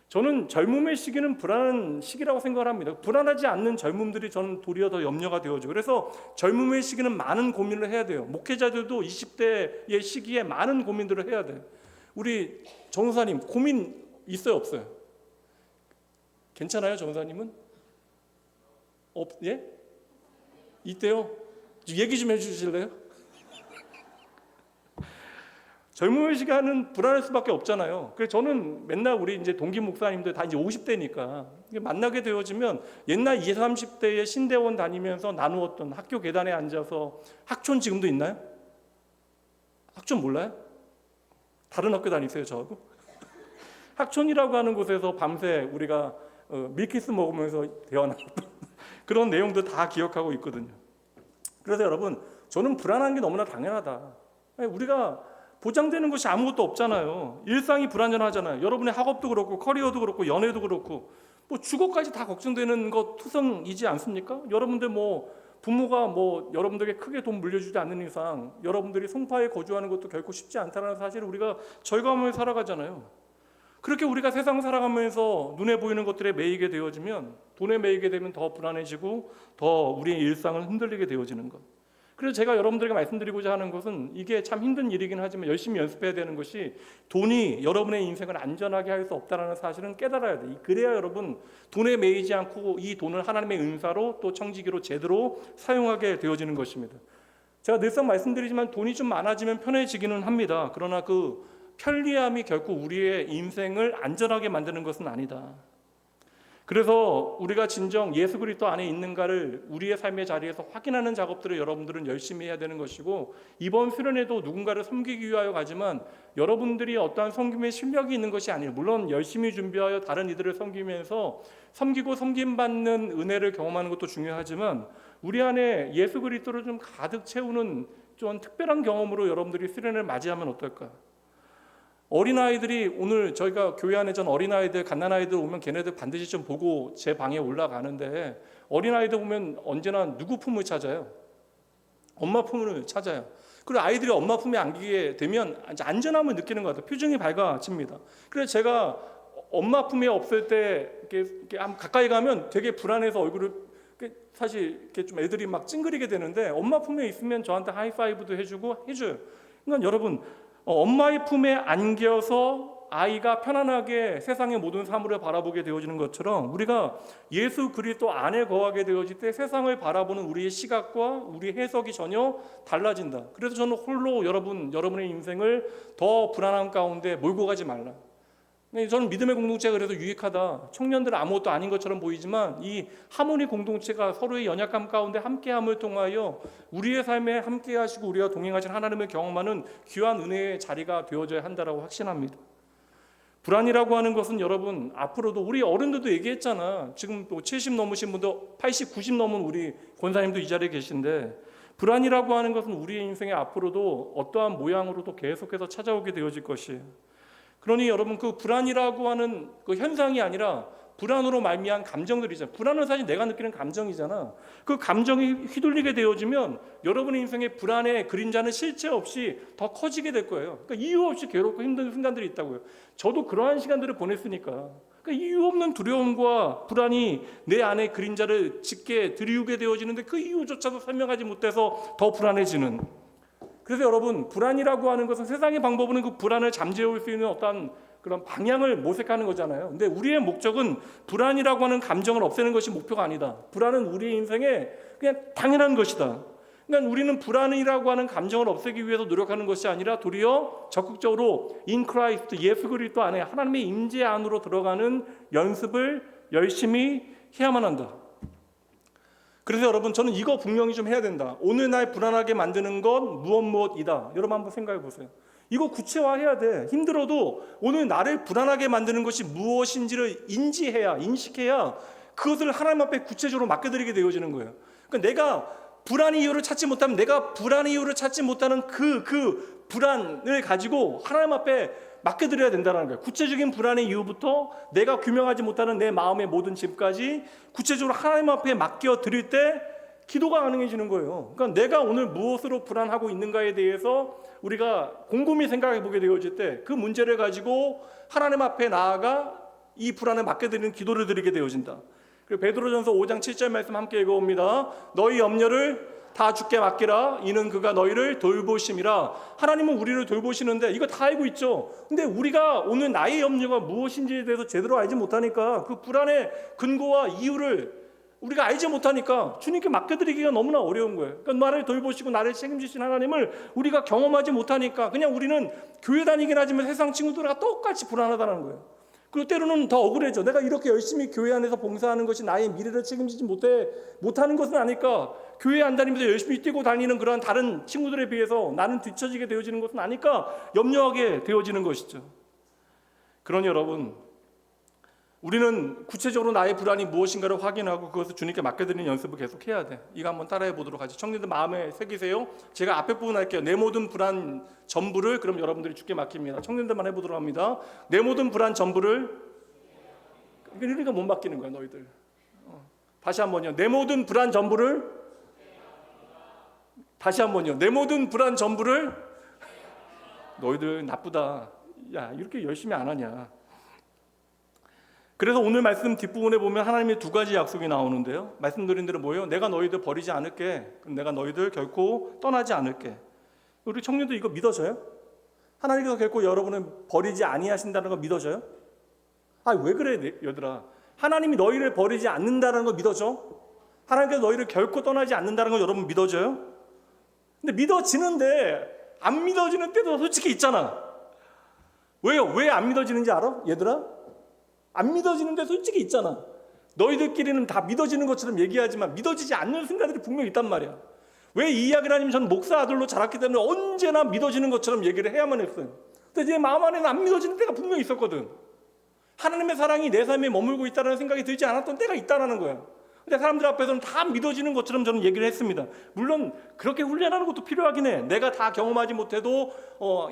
저는 젊음의 시기는 불안한 시기라고 생각을 합니다. 불안하지 않는 젊음들이 저는 도리어 더 염려가 되어져. 그래서 젊음의 시기는 많은 고민을 해야 돼요. 목회자들도 20대의 시기에 많은 고민들을 해야 돼요. 우리 전도사님 고민 있어요, 없어요? 괜찮아요, 전도사님은? 예? 있대요? 얘기 좀 해주실래요? 젊음의 시간은 불안할 수밖에 없잖아요. 그래서 저는 맨날 우리 이제 동기 목사님들 다 이제 50대니까 만나게 되어지면 옛날 20, 30대의 신대원 다니면서 나누었던 학교 계단에 앉아서, 학촌 지금도 있나요? 학촌 몰라요? 다른 학교 다니세요, 저하고? 학촌이라고 하는 곳에서 밤새 우리가 밀키스 먹으면서 대화나눴던 그런 내용도 다 기억하고 있거든요. 그래서 여러분, 저는 불안한 게 너무나 당연하다. 우리가 보장되는 것이 아무것도 없잖아요. 일상이 불안전하잖아요. 여러분의 학업도 그렇고 커리어도 그렇고 연애도 그렇고 뭐 주거까지 다 걱정되는 것 투성이지 않습니까? 여러분들 부모가 여러분들에게 크게 돈 물려주지 않는 이상 여러분들이 송파에 거주하는 것도 결코 쉽지 않다는 사실을 우리가 절감하며 살아가잖아요. 그렇게 우리가 세상 살아가면서 눈에 보이는 것들에 매이게 되어지면, 돈에 매이게 되면 더 불안해지고 더 우리의 일상을 흔들리게 되어지는 것. 그래서 제가 여러분들에게 말씀드리고자 하는 것은, 이게 참 힘든 일이긴 하지만 열심히 연습해야 되는 것이, 돈이 여러분의 인생을 안전하게 할 수 없다는 사실은 깨달아야 돼. 그래야 여러분 돈에 매이지 않고 이 돈을 하나님의 은사로 또 청지기로 제대로 사용하게 되어지는 것입니다. 제가 늘상 말씀드리지만 돈이 좀 많아지면 편해지기는 합니다. 그러나 그 편리함이 결코 우리의 인생을 안전하게 만드는 것은 아니다. 그래서 우리가 진정 예수 그리스도 안에 있는가를 우리의 삶의 자리에서 확인하는 작업들을 여러분들은 열심히 해야 되는 것이고, 이번 수련회도 누군가를 섬기기 위하여 가지만 여러분들이 어떠한 섬김의 실력이 있는 것이 아니에요. 물론 열심히 준비하여 다른 이들을 섬기면서 섬기고 섬김받는 은혜를 경험하는 것도 중요하지만, 우리 안에 예수 그리스도를 좀 가득 채우는 좀 특별한 경험으로 여러분들이 수련회를 맞이하면 어떨까? 어린아이들이, 오늘 저희가 교회 안에 전 어린아이들, 갓난아이들 오면 걔네들 반드시 좀 보고 제 방에 올라가는데, 어린아이들 보면 언제나 누구 품을 찾아요? 엄마 품을 찾아요. 그리고 아이들이 엄마 품에 안기게 되면 안전함을 느끼는 것 같아요. 표정이 밝아집니다. 그래서 제가 엄마 품에 없을 때 이렇게 가까이 가면 되게 불안해서 얼굴을, 사실 이렇게 좀 애들이 막 찡그리게 되는데, 엄마 품에 있으면 저한테 하이파이브도 해줘요. 그러니까 여러분, 엄마의 품에 안겨서 아이가 편안하게 세상의 모든 사물을 바라보게 되어지는 것처럼, 우리가 예수 그리스도 안에 거하게 되어질 때 세상을 바라보는 우리의 시각과 우리 해석이 전혀 달라진다. 그래서 저는 홀로 여러분의 인생을 더 불안한 가운데 몰고 가지 말라. 저는 믿음의 공동체가 그래서 유익하다. 청년들은 아무것도 아닌 것처럼 보이지만 이 하모니 공동체가 서로의 연약함 가운데 함께함을 통하여 우리의 삶에 함께하시고 우리와 동행하신 하나님을 경험하는 귀한 은혜의 자리가 되어져야 한다라고 확신합니다. 불안이라고 하는 것은 여러분, 앞으로도 우리 어른들도 얘기했잖아. 지금 또 70 넘으신 분도 80, 90 넘은 우리 권사님도 이 자리에 계신데, 불안이라고 하는 것은 우리의 인생에 앞으로도 어떠한 모양으로도 계속해서 찾아오게 되어질 것이에요. 그러니 여러분, 그 불안이라고 하는 그 현상이 아니라 불안으로 말미암은 감정들이잖아요. 불안은 사실 내가 느끼는 감정이잖아. 그 감정이 휘둘리게 되어지면 여러분의 인생의 불안의 그림자는 실체 없이 더 커지게 될 거예요. 그러니까 이유 없이 괴롭고 힘든 순간들이 있다고요. 저도 그러한 시간들을 보냈으니까. 그러니까 이유 없는 두려움과 불안이 내 안에 그림자를 짙게 들이우게 되어지는데, 그 이유조차도 설명하지 못해서 더 불안해지는. 그래서 여러분, 불안이라고 하는 것은 세상의 방법은 그 불안을 잠재울 수 있는 어떤 그런 방향을 모색하는 거잖아요. 근데 우리의 목적은 불안이라고 하는 감정을 없애는 것이 목표가 아니다. 불안은 우리의 인생에 그냥 당연한 것이다. 그러니까 우리는 불안이라고 하는 감정을 없애기 위해서 노력하는 것이 아니라 도리어 적극적으로 in Christ, 예수 그리스도 안에 하나님의 임재 안으로 들어가는 연습을 열심히 해야만 한다. 그래서 여러분, 저는 이거 분명히 좀 해야 된다. 오늘 날 불안하게 만드는 건 무엇이다. 여러분 한번 생각해 보세요. 이거 구체화해야 돼. 힘들어도 오늘 나를 불안하게 만드는 것이 무엇인지를 인식해야 그것을 하나님 앞에 구체적으로 맡겨드리게 되어지는 거예요. 그러니까 내가 불안의 이유를 찾지 못하면, 내가 불안의 이유를 찾지 못하는 그 불안을 가지고 하나님 앞에 맡겨드려야 된다는 거예요. 구체적인 불안의 이유부터 내가 규명하지 못하는 내 마음의 모든 짐까지 구체적으로 하나님 앞에 맡겨드릴 때 기도가 가능해지는 거예요. 그러니까 내가 오늘 무엇으로 불안하고 있는가에 대해서 우리가 곰곰이 생각해 보게 되어질 때 그 문제를 가지고 하나님 앞에 나아가 이 불안을 맡겨드리는 기도를 드리게 되어진다. 그리고 베드로전서 5장 7절 말씀 함께 읽어봅니다. 너희 염려를 다 주께 맡기라. 이는 그가 너희를 돌보심이라. 하나님은 우리를 돌보시는데 이거 다 알고 있죠. 근데 우리가 오늘 나의 염려가 무엇인지에 대해서 제대로 알지 못하니까, 그 불안의 근거와 이유를 우리가 알지 못하니까 주님께 맡겨드리기가 너무나 어려운 거예요. 그러니까 나를 돌보시고 나를 책임지신 하나님을 우리가 경험하지 못하니까 그냥 우리는 교회 다니긴 하지만 세상 친구들과 똑같이 불안하다는 거예요. 그리고 때로는 더 억울해져. 내가 이렇게 열심히 교회 안에서 봉사하는 것이 나의 미래를 책임지지 못하는 것은 아닐까. 교회 안 다니면서 열심히 뛰고 다니는 그런 다른 친구들에 비해서 나는 뒤처지게 되어지는 것은 아닐까 염려하게 되어지는 것이죠. 그러니 여러분, 우리는 구체적으로 나의 불안이 무엇인가를 확인하고 그것을 주님께 맡겨드리는 연습을 계속 해야 돼. 이거 한번 따라해 보도록 하죠. 청년들 마음에 새기세요. 제가 앞에 부분 할게요. 내 모든 불안 전부를 그럼 여러분들이 주께 맡깁니다. 청년들만 해보도록 합니다. 내 모든 불안 전부를. 그러니까 못 맡기는 거야 너희들. 다시 한번요. 내 모든 불안 전부를. 다시 한번요. 내 모든 불안 전부를. 너희들 나쁘다. 야, 이렇게 열심히 안 하냐. 그래서 오늘 말씀 뒷부분에 보면 하나님의 두 가지 약속이 나오는데요. 말씀드린 대로 뭐예요? 내가 너희들 버리지 않을게. 내가 너희들 결코 떠나지 않을게. 우리 청년들 이거 믿어져요? 하나님께서 결코 여러분을 버리지 아니하신다는 거 믿어져요? 왜 그래 얘들아? 하나님이 너희를 버리지 않는다는 거 믿어져? 하나님께서 너희를 결코 떠나지 않는다는 거 여러분 믿어져요? 근데 믿어지는데 안 믿어지는 때도 솔직히 있잖아. 왜요? 왜 안 믿어지는지 알아? 얘들아? 안 믿어지는데 솔직히 있잖아. 너희들끼리는 다 믿어지는 것처럼 얘기하지만 믿어지지 않는 순간들이 분명히 있단 말이야. 왜 이 이야기를 하냐면 전 목사 아들로 자랐기 때문에 언제나 믿어지는 것처럼 얘기를 해야만 했어요. 근데 내 마음 안에는 안 믿어지는 때가 분명히 있었거든. 하나님의 사랑이 내 삶에 머물고 있다는 생각이 들지 않았던 때가 있다는 거야. 근데 사람들 앞에서는 다 믿어지는 것처럼 저는 얘기를 했습니다. 물론 그렇게 훈련하는 것도 필요하긴 해. 내가 다 경험하지 못해도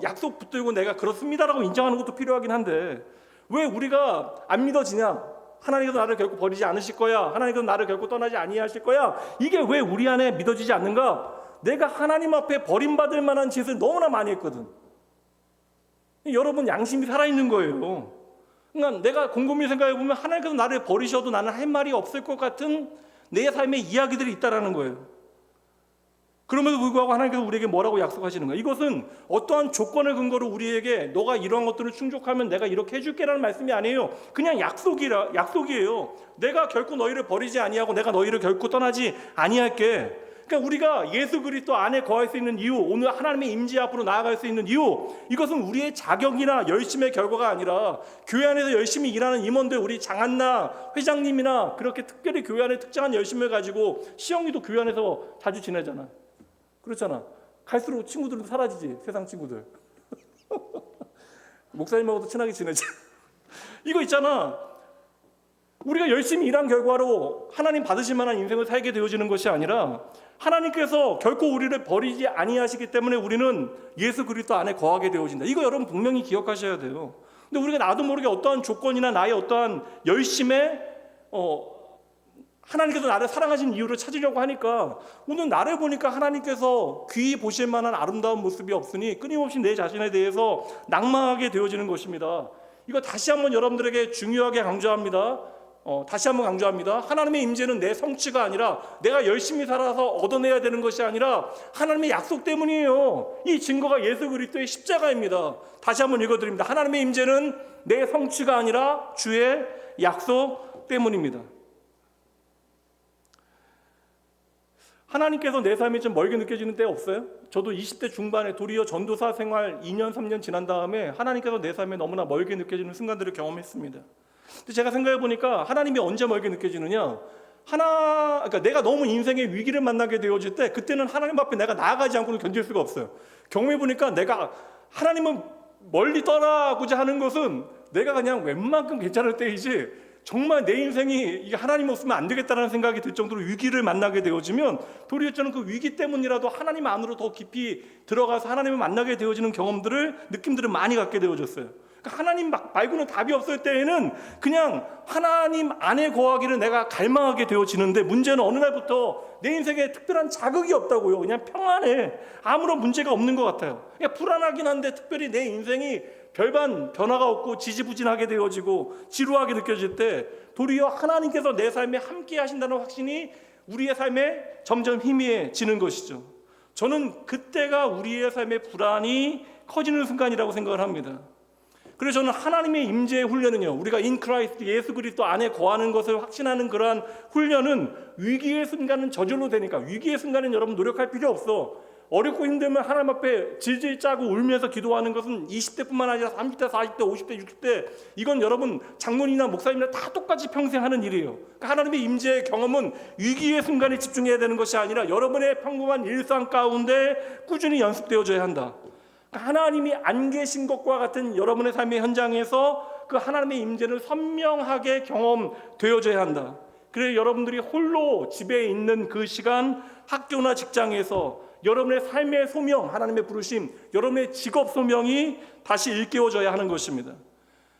약속 붙들고 내가 그렇습니다라고 인정하는 것도 필요하긴 한데 왜 우리가 안 믿어지냐? 하나님께서 나를 결코 버리지 않으실 거야. 하나님께서 나를 결코 떠나지 아니하실 거야. 이게 왜 우리 안에 믿어지지 않는가? 내가 하나님 앞에 버림받을 만한 짓을 너무나 많이 했거든. 여러분 양심이 살아있는 거예요. 그러니까 내가 곰곰이 생각해보면 하나님께서 나를 버리셔도 나는 할 말이 없을 것 같은 내 삶의 이야기들이 있다라는 거예요. 그럼에도 불구하고 하나님께서 우리에게 뭐라고 약속하시는 거예요? 이것은 어떠한 조건을 근거로 우리에게 너가 이러한 것들을 충족하면 내가 이렇게 해줄게라는 말씀이 아니에요. 그냥 약속이에요. 내가 결코 너희를 버리지 아니하고 내가 너희를 결코 떠나지 아니할게. 그러니까 우리가 예수 그리스도 안에 거할 수 있는 이유, 오늘 하나님의 임재 앞으로 나아갈 수 있는 이유, 이것은 우리의 자격이나 열심의 결과가 아니라 교회 안에서 열심히 일하는 임원들, 우리 장한나 회장님이나 그렇게 특별히 교회 안에 특정한 열심을 가지고 시영이도 교회 안에서 자주 지내잖아. 그렇잖아. 갈수록 친구들도 사라지지. 세상 친구들. 목사님하고도 친하게 지내지. 이거 있잖아. 우리가 열심히 일한 결과로 하나님 받으실 만한 인생을 살게 되어지는 것이 아니라 하나님께서 결코 우리를 버리지 아니하시기 때문에 우리는 예수 그리스도 안에 거하게 되어진다. 이거 여러분 분명히 기억하셔야 돼요. 근데 우리가 나도 모르게 어떠한 조건이나 나의 어떠한 열심에 하나님께서 나를 사랑하신 이유를 찾으려고 하니까 오늘 나를 보니까 하나님께서 귀히 보실 만한 아름다운 모습이 없으니 끊임없이 내 자신에 대해서 낙망하게 되어지는 것입니다. 이거 다시 한번 여러분들에게 중요하게 강조합니다. 다시 한번 강조합니다. 하나님의 임재는 내 성취가 아니라 내가 열심히 살아서 얻어내야 되는 것이 아니라 하나님의 약속 때문이에요. 이 증거가 예수 그리스도의 십자가입니다. 다시 한번 읽어드립니다. 하나님의 임재는 내 성취가 아니라 주의 약속 때문입니다. 하나님께서 내 삶이 좀 멀게 느껴지는 때 없어요? 저도 20대 중반에 도리어 전도사 생활 2년 3년 지난 다음에 하나님께서 내 삶에 너무나 멀게 느껴지는 순간들을 경험했습니다. 근데 제가 생각해 보니까 하나님이 언제 멀게 느껴지느냐? 그러니까 내가 너무 인생의 위기를 만나게 되어질 때 그때는 하나님 앞에 내가 나아가지 않고는 견딜 수가 없어요. 경험해 보니까 내가 하나님은 멀리 떠나고자 하는 것은 내가 그냥 웬만큼 괜찮을 때이지 정말 내 인생이 이게 하나님 없으면 안 되겠다는 생각이 들 정도로 위기를 만나게 되어지면 도리어 저는 그 위기 때문이라도 하나님 안으로 더 깊이 들어가서 하나님을 만나게 되어지는 경험들을 느낌들을 많이 갖게 되어졌어요. 그러니까 하나님 말고는 답이 없을 때에는 그냥 하나님 안에 거하기를 내가 갈망하게 되어지는데 문제는 어느 날부터 내 인생에 특별한 자극이 없다고요. 그냥 평안해. 아무런 문제가 없는 것 같아요. 그냥 불안하긴 한데 특별히 내 인생이 별반 변화가 없고 지지부진하게 되어지고 지루하게 느껴질 때 도리어 하나님께서 내 삶에 함께 하신다는 확신이 우리의 삶에 점점 희미해지는 것이죠. 저는 그때가 우리의 삶의 불안이 커지는 순간이라고 생각을 합니다. 그래서 저는 하나님의 임재의 훈련은요, 우리가 인 크라이스트 예수 그리스도 안에 거하는 것을 확신하는 그러한 훈련은 위기의 순간은 저절로 되니까 위기의 순간은 여러분 노력할 필요 없어. 어렵고 힘들면 하나님 앞에 질질 짜고 울면서 기도하는 것은 20대뿐만 아니라 30대, 40대, 50대, 60대 이건 여러분 장로님이나 목사님이나 다 똑같이 평생 하는 일이에요. 그러니까 하나님의 임재의 경험은 위기의 순간에 집중해야 되는 것이 아니라 여러분의 평범한 일상 가운데 꾸준히 연습되어져야 한다. 그러니까 하나님이 안 계신 것과 같은 여러분의 삶의 현장에서 그 하나님의 임재를 선명하게 경험되어져야 한다. 그래서 여러분들이 홀로 집에 있는 그 시간 학교나 직장에서 여러분의 삶의 소명, 하나님의 부르심, 여러분의 직업 소명이 다시 일깨워져야 하는 것입니다.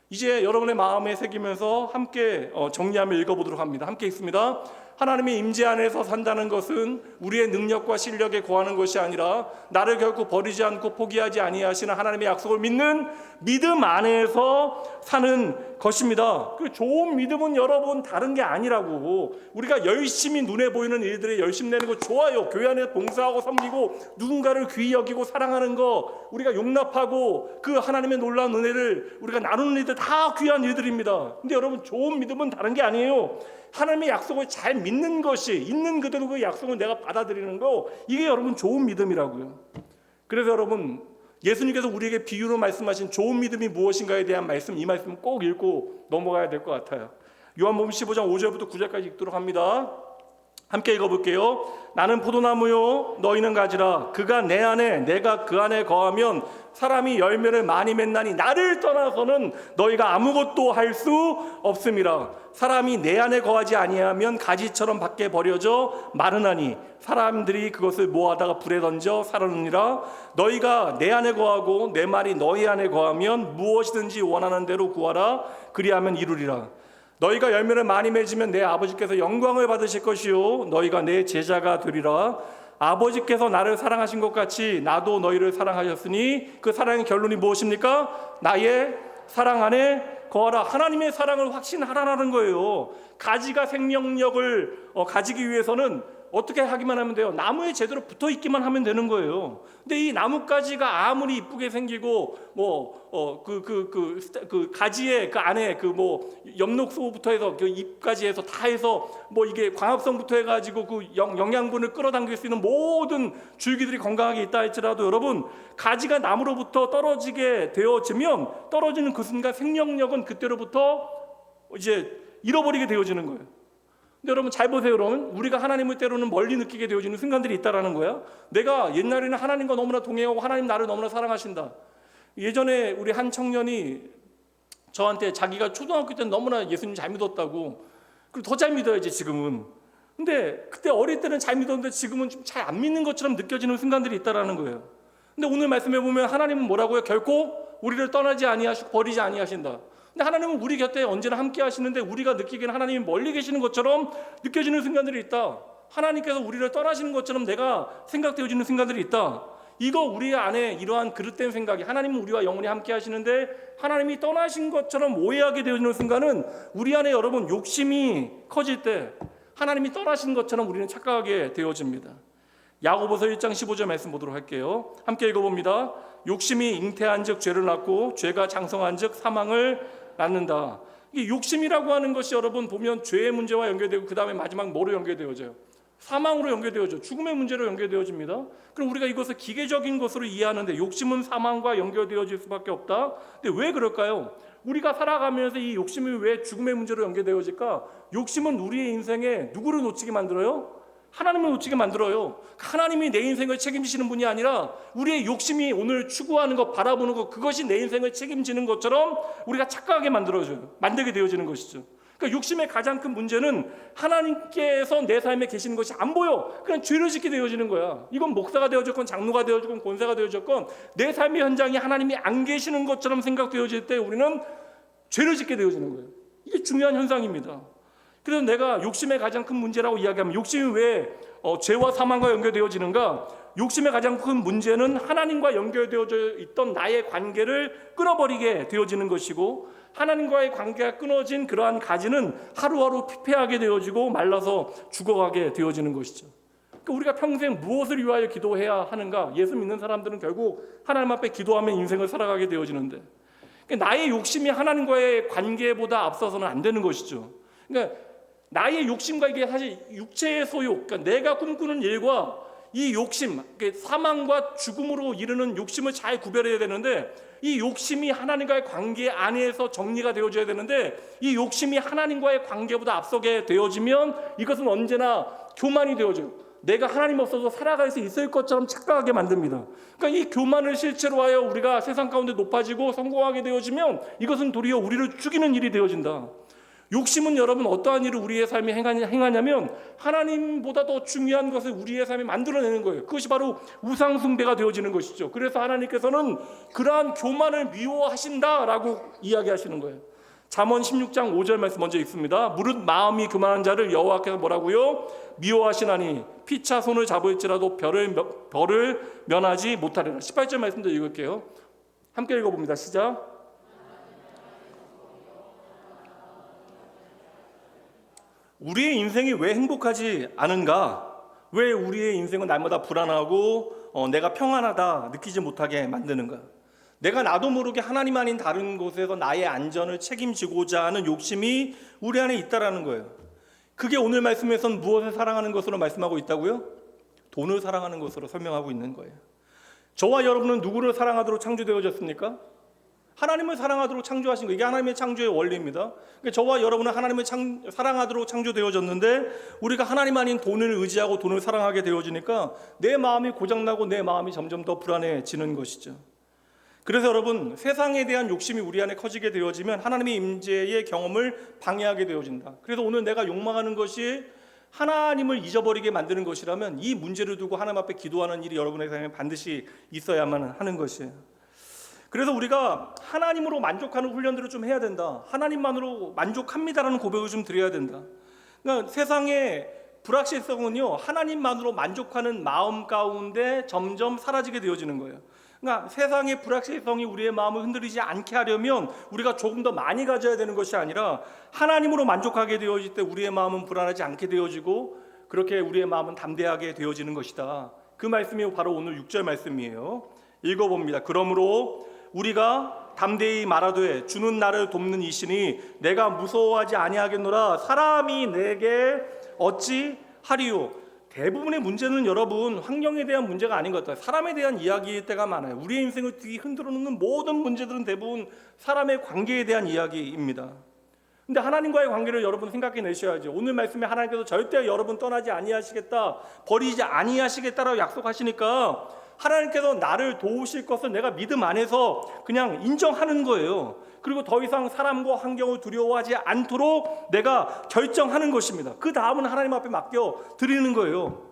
이제 여러분의 마음에 새기면서 함께 정리하며 읽어보도록 합니다. 함께 읽습니다. 하나님의 임재 안에서 산다는 것은 우리의 능력과 실력에 거하는 것이 아니라 나를 결코 버리지 않고 포기하지 아니하시는 하나님의 약속을 믿는 믿음 안에서 사는 것입니다. 그 좋은 믿음은 여러분 다른 게 아니라고. 우리가 열심히 눈에 보이는 일들에 열심 내는 거 좋아요. 교회 안에 봉사하고 섬기고 누군가를 귀히 여기고 사랑하는 거, 우리가 용납하고 그 하나님의 놀라운 은혜를 우리가 나누는 일들 다 귀한 일들입니다. 근데 여러분 좋은 믿음은 다른 게 아니에요. 하나님의 약속을 잘 믿는 것이, 있는 그대로 그 약속을 내가 받아들이는 거, 이게 여러분 좋은 믿음이라고요. 그래서 여러분 예수님께서 우리에게 비유로 말씀하신 좋은 믿음이 무엇인가에 대한 말씀, 이 말씀 꼭 읽고 넘어가야 될 것 같아요. 요한복음 15장 5절부터 9절까지 읽도록 합니다. 함께 읽어볼게요. 나는 포도나무요 너희는 가지라. 그가 내 안에 내가 그 안에 거하면 사람이 열매를 많이 맺나니 나를 떠나서는 너희가 아무것도 할 수 없음이라. 사람이 내 안에 거하지 아니하면 가지처럼 밖에 버려져 마르나니 사람들이 그것을 모아다가 불에 던져 사르느니라. 너희가 내 안에 거하고 내 말이 너희 안에 거하면 무엇이든지 원하는 대로 구하라. 그리하면 이루리라. 너희가 열매를 많이 맺으면 내 아버지께서 영광을 받으실 것이요 너희가 내 제자가 되리라. 아버지께서 나를 사랑하신 것 같이 나도 너희를 사랑하셨으니 그 사랑의 결론이 무엇입니까? 나의 사랑 안에 거하라. 하나님의 사랑을 확신하라는 거예요. 가지가 생명력을 가지기 위해서는 어떻게 하기만 하면 돼요? 나무에 제대로 붙어 있기만 하면 되는 거예요. 근데 이 나뭇가지가 아무리 이쁘게 생기고 그 가지에 그 안에 그 엽록소부터 해서 그 잎까지 해서 다 해서 이게 광합성부터 해가지고 그 영양분을 끌어당길 수 있는 모든 줄기들이 건강하게 있다 할지라도 여러분 가지가 나무로부터 떨어지게 되어지면 떨어지는 그 순간 생명력은 그때로부터 이제 잃어버리게 되어지는 거예요. 근데 여러분 잘 보세요. 여러분 우리가 하나님을 때로는 멀리 느끼게 되어지는 순간들이 있다라는 거야. 내가 옛날에는 하나님과 너무나 동행하고 하나님 나를 너무나 사랑하신다. 예전에 우리 한 청년이 저한테 자기가 초등학교 때는 너무나 예수님 잘 믿었다고, 그리고 더 잘 믿어야지 지금은. 근데 그때 어릴 때는 잘 믿었는데 지금은 좀 잘 안 믿는 것처럼 느껴지는 순간들이 있다라는 거예요. 근데 오늘 말씀해 보면 하나님은 뭐라고요? 결코 우리를 떠나지 아니하시고 버리지 아니하신다. 근데 하나님은 우리 곁에 언제나 함께 하시는데 우리가 느끼기에는 하나님이 멀리 계시는 것처럼 느껴지는 순간들이 있다. 하나님께서 우리를 떠나시는 것처럼 내가 생각되어지는 순간들이 있다. 이거 우리 안에 이러한 그릇된 생각이, 하나님은 우리와 영원히 함께 하시는데 하나님이 떠나신 것처럼 오해하게 되어지는 순간은 우리 안에 여러분 욕심이 커질 때 하나님이 떠나신 것처럼 우리는 착각하게 되어집니다. 야고보서 1장 15절 말씀 보도록 할게요. 함께 읽어봅니다. 욕심이 잉태한 즉 죄를 낳고 죄가 장성한 즉 사망을 낳는다. 이 욕심이라고 하는 것이 여러분 보면 죄의 문제와 연결되고 그 다음에 마지막 뭐로 연결되어져요? 사망으로 연결되어져. 죽음의 문제로 연결되어집니다. 그럼 우리가 이것을 기계적인 것으로 이해하는데 욕심은 사망과 연결되어질 수밖에 없다. 근데 왜 그럴까요? 우리가 살아가면서 이 욕심이 왜 죽음의 문제로 연결되어질까? 욕심은 우리의 인생에 누구를 놓치게 만들어요? 하나님을 놓치게 만들어요. 하나님이 내 인생을 책임지시는 분이 아니라 우리의 욕심이 오늘 추구하는 것, 바라보는 것, 그것이 내 인생을 책임지는 것처럼 우리가 착각하게 만들게 되어지는 것이죠. 그러니까 욕심의 가장 큰 문제는 하나님께서 내 삶에 계시는 것이 안 보여. 그냥 죄를 짓게 되어지는 거야. 이건 목사가 되어졌건 장로가 되어졌건 권사가 되어졌건 내 삶의 현장이 하나님이 안 계시는 것처럼 생각되어질 때 우리는 죄를 짓게 되어지는 거예요. 이게 중요한 현상입니다. 그래서 내가 욕심의 가장 큰 문제라고 이야기하면 욕심이 왜 죄와 사망과 연결되어지는가? 욕심의 가장 큰 문제는 하나님과 연결되어져 있던 나의 관계를 끊어버리게 되어지는 것이고, 하나님과의 관계가 끊어진 그러한 가지는 하루하루 피폐하게 되어지고 말라서 죽어가게 되어지는 것이죠. 그러니까 우리가 평생 무엇을 위하여 기도해야 하는가? 예수 믿는 사람들은 결국 하나님 앞에 기도하며 인생을 살아가게 되어지는데, 그러니까 나의 욕심이 하나님과의 관계보다 앞서서는 안 되는 것이죠. 그러니까 나의 욕심과 이게 사실 육체의 소욕, 그러니까 내가 꿈꾸는 일과 이 욕심, 사망과 죽음으로 이르는 욕심을 잘 구별해야 되는데, 이 욕심이 하나님과의 관계 안에서 정리가 되어져야 되는데, 이 욕심이 하나님과의 관계보다 앞서게 되어지면 이것은 언제나 교만이 되어져요. 내가 하나님 없어서 살아갈 수 있을 것처럼 착각하게 만듭니다. 그러니까 이 교만을 실체로 하여 우리가 세상 가운데 높아지고 성공하게 되어지면 이것은 도리어 우리를 죽이는 일이 되어진다. 욕심은 여러분 어떠한 일을 우리의 삶에 행하냐면 하나님보다 더 중요한 것을 우리의 삶에 만들어내는 거예요. 그것이 바로 우상숭배가 되어지는 것이죠. 그래서 하나님께서는 그러한 교만을 미워하신다라고 이야기하시는 거예요. 잠언 16장 5절 말씀 먼저 읽습니다. 무릇 마음이 교만한 자를 여호와께서 뭐라고요? 미워하시나니 피차 손을 잡을지라도 벌을 면하지 못하리라. 18절 말씀도 읽을게요. 함께 읽어봅니다. 시작. 우리의 인생이 왜 행복하지 않은가? 왜 우리의 인생은 날마다 불안하고 내가 평안하다 느끼지 못하게 만드는가? 내가 나도 모르게 하나님 아닌 다른 곳에서 나의 안전을 책임지고자 하는 욕심이 우리 안에 있다라는 거예요. 그게 오늘 말씀에서는 무엇을 사랑하는 것으로 말씀하고 있다고요? 돈을 사랑하는 것으로 설명하고 있는 거예요. 저와 여러분은 누구를 사랑하도록 창조되어졌습니까? 하나님을 사랑하도록 창조하신 거, 이게 하나님의 창조의 원리입니다. 그러니까 저와 여러분은 하나님을 사랑하도록 창조되어졌는데 우리가 하나님 아닌 돈을 의지하고 돈을 사랑하게 되어지니까 내 마음이 고장나고 내 마음이 점점 더 불안해지는 것이죠. 그래서 여러분, 세상에 대한 욕심이 우리 안에 커지게 되어지면 하나님의 임재의 경험을 방해하게 되어진다. 그래서 오늘 내가 욕망하는 것이 하나님을 잊어버리게 만드는 것이라면 이 문제를 두고 하나님 앞에 기도하는 일이 여러분의 삶에 반드시 있어야만 하는 것이에요. 그래서 우리가 하나님으로 만족하는 훈련들을 좀 해야 된다. 하나님만으로 만족합니다라는 고백을 좀 드려야 된다. 그러니까 세상의 불확실성은요, 하나님만으로 만족하는 마음 가운데 점점 사라지게 되어지는 거예요. 그러니까 세상의 불확실성이 우리의 마음을 흔들리지 않게 하려면 우리가 조금 더 많이 가져야 되는 것이 아니라 하나님으로 만족하게 되어질 때 우리의 마음은 불안하지 않게 되어지고 그렇게 우리의 마음은 담대하게 되어지는 것이다. 그 말씀이 바로 오늘 6절 말씀이에요. 읽어봅니다. 그러므로 우리가 담대히 말하되 주는 나를 돕는 이시니 내가 무서워하지 아니하겠노라. 사람이 내게 어찌 하리요. 대부분의 문제는 여러분 환경에 대한 문제가 아닌 것 같아요. 사람에 대한 이야기일 때가 많아요. 우리의 인생을 뒤 흔들어 놓는 모든 문제들은 대부분 사람의 관계에 대한 이야기입니다. 근데 하나님과의 관계를 여러분 생각해 내셔야죠. 오늘 말씀에 하나님께서 절대 여러분 떠나지 아니하시겠다, 버리지 아니하시겠다라고 약속하시니까 하나님께서 나를 도우실 것을 내가 믿음 안에서 그냥 인정하는 거예요. 그리고 더 이상 사람과 환경을 두려워하지 않도록 내가 결정하는 것입니다. 그 다음은 하나님 앞에 맡겨 드리는 거예요.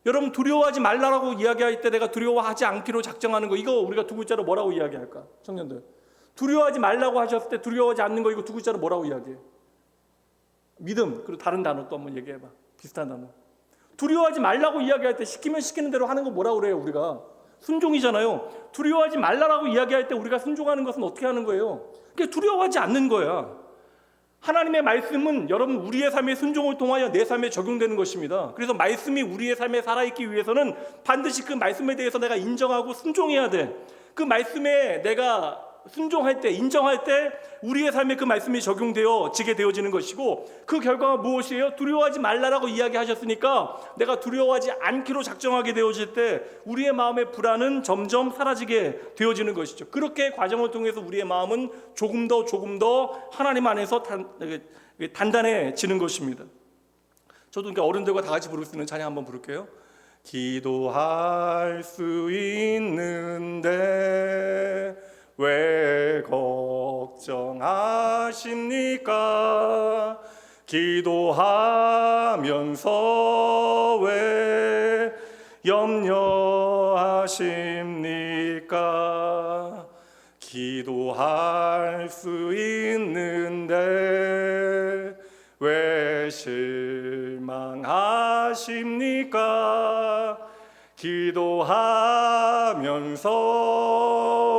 여러분, 두려워하지 말라고 이야기할 때 내가 두려워하지 않기로 작정하는 거, 이거 우리가 두 글자로 뭐라고 이야기할까? 청년들, 두려워하지 말라고 하셨을 때 두려워하지 않는 거, 이거 두 글자로 뭐라고 이야기해? 믿음. 그리고 다른 단어 또 한번 얘기해봐. 비슷한 단어. 두려워하지 말라고 이야기할 때 시키면 시키는 대로 하는 거 뭐라고 그래요? 우리가 순종이잖아요. 두려워하지 말라고 이야기할 때 우리가 순종하는 것은 어떻게 하는 거예요? 그게 두려워하지 않는 거야. 하나님의 말씀은 여러분 우리의 삶의 순종을 통하여 내 삶에 적용되는 것입니다. 그래서 말씀이 우리의 삶에 살아있기 위해서는 반드시 그 말씀에 대해서 내가 인정하고 순종해야 돼. 그 말씀에 내가 순종할 때, 인정할 때 우리의 삶에 그 말씀이 적용되어지게 되어지는 것이고, 그 결과가 무엇이에요? 두려워하지 말라라고 이야기하셨으니까 내가 두려워하지 않기로 작정하게 되어질 때 우리의 마음의 불안은 점점 사라지게 되어지는 것이죠. 그렇게 과정을 통해서 우리의 마음은 조금 더 하나님 안에서 단단해지는 것입니다. 저도 그러니까 어른들과 다 같이 부를 수 있는 찬양 한번 부를게요. 기도할 수 있는데 왜 걱정하십니까? 기도하면서 왜 염려하십니까? 기도할 수 있는데 왜 실망하십니까? 기도하면서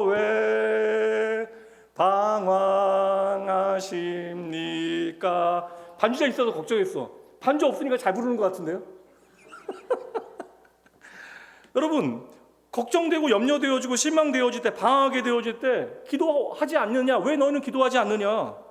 왜 방황하십니까? 반주자 있어서 걱정했어. 반주 없으니까 잘 부르는 것 같은데요? 여러분, 걱정되고 염려되어지고 실망되어질 때, 방황하게 되어질 때 기도하지 않느냐? 왜 너희는 기도하지 않느냐?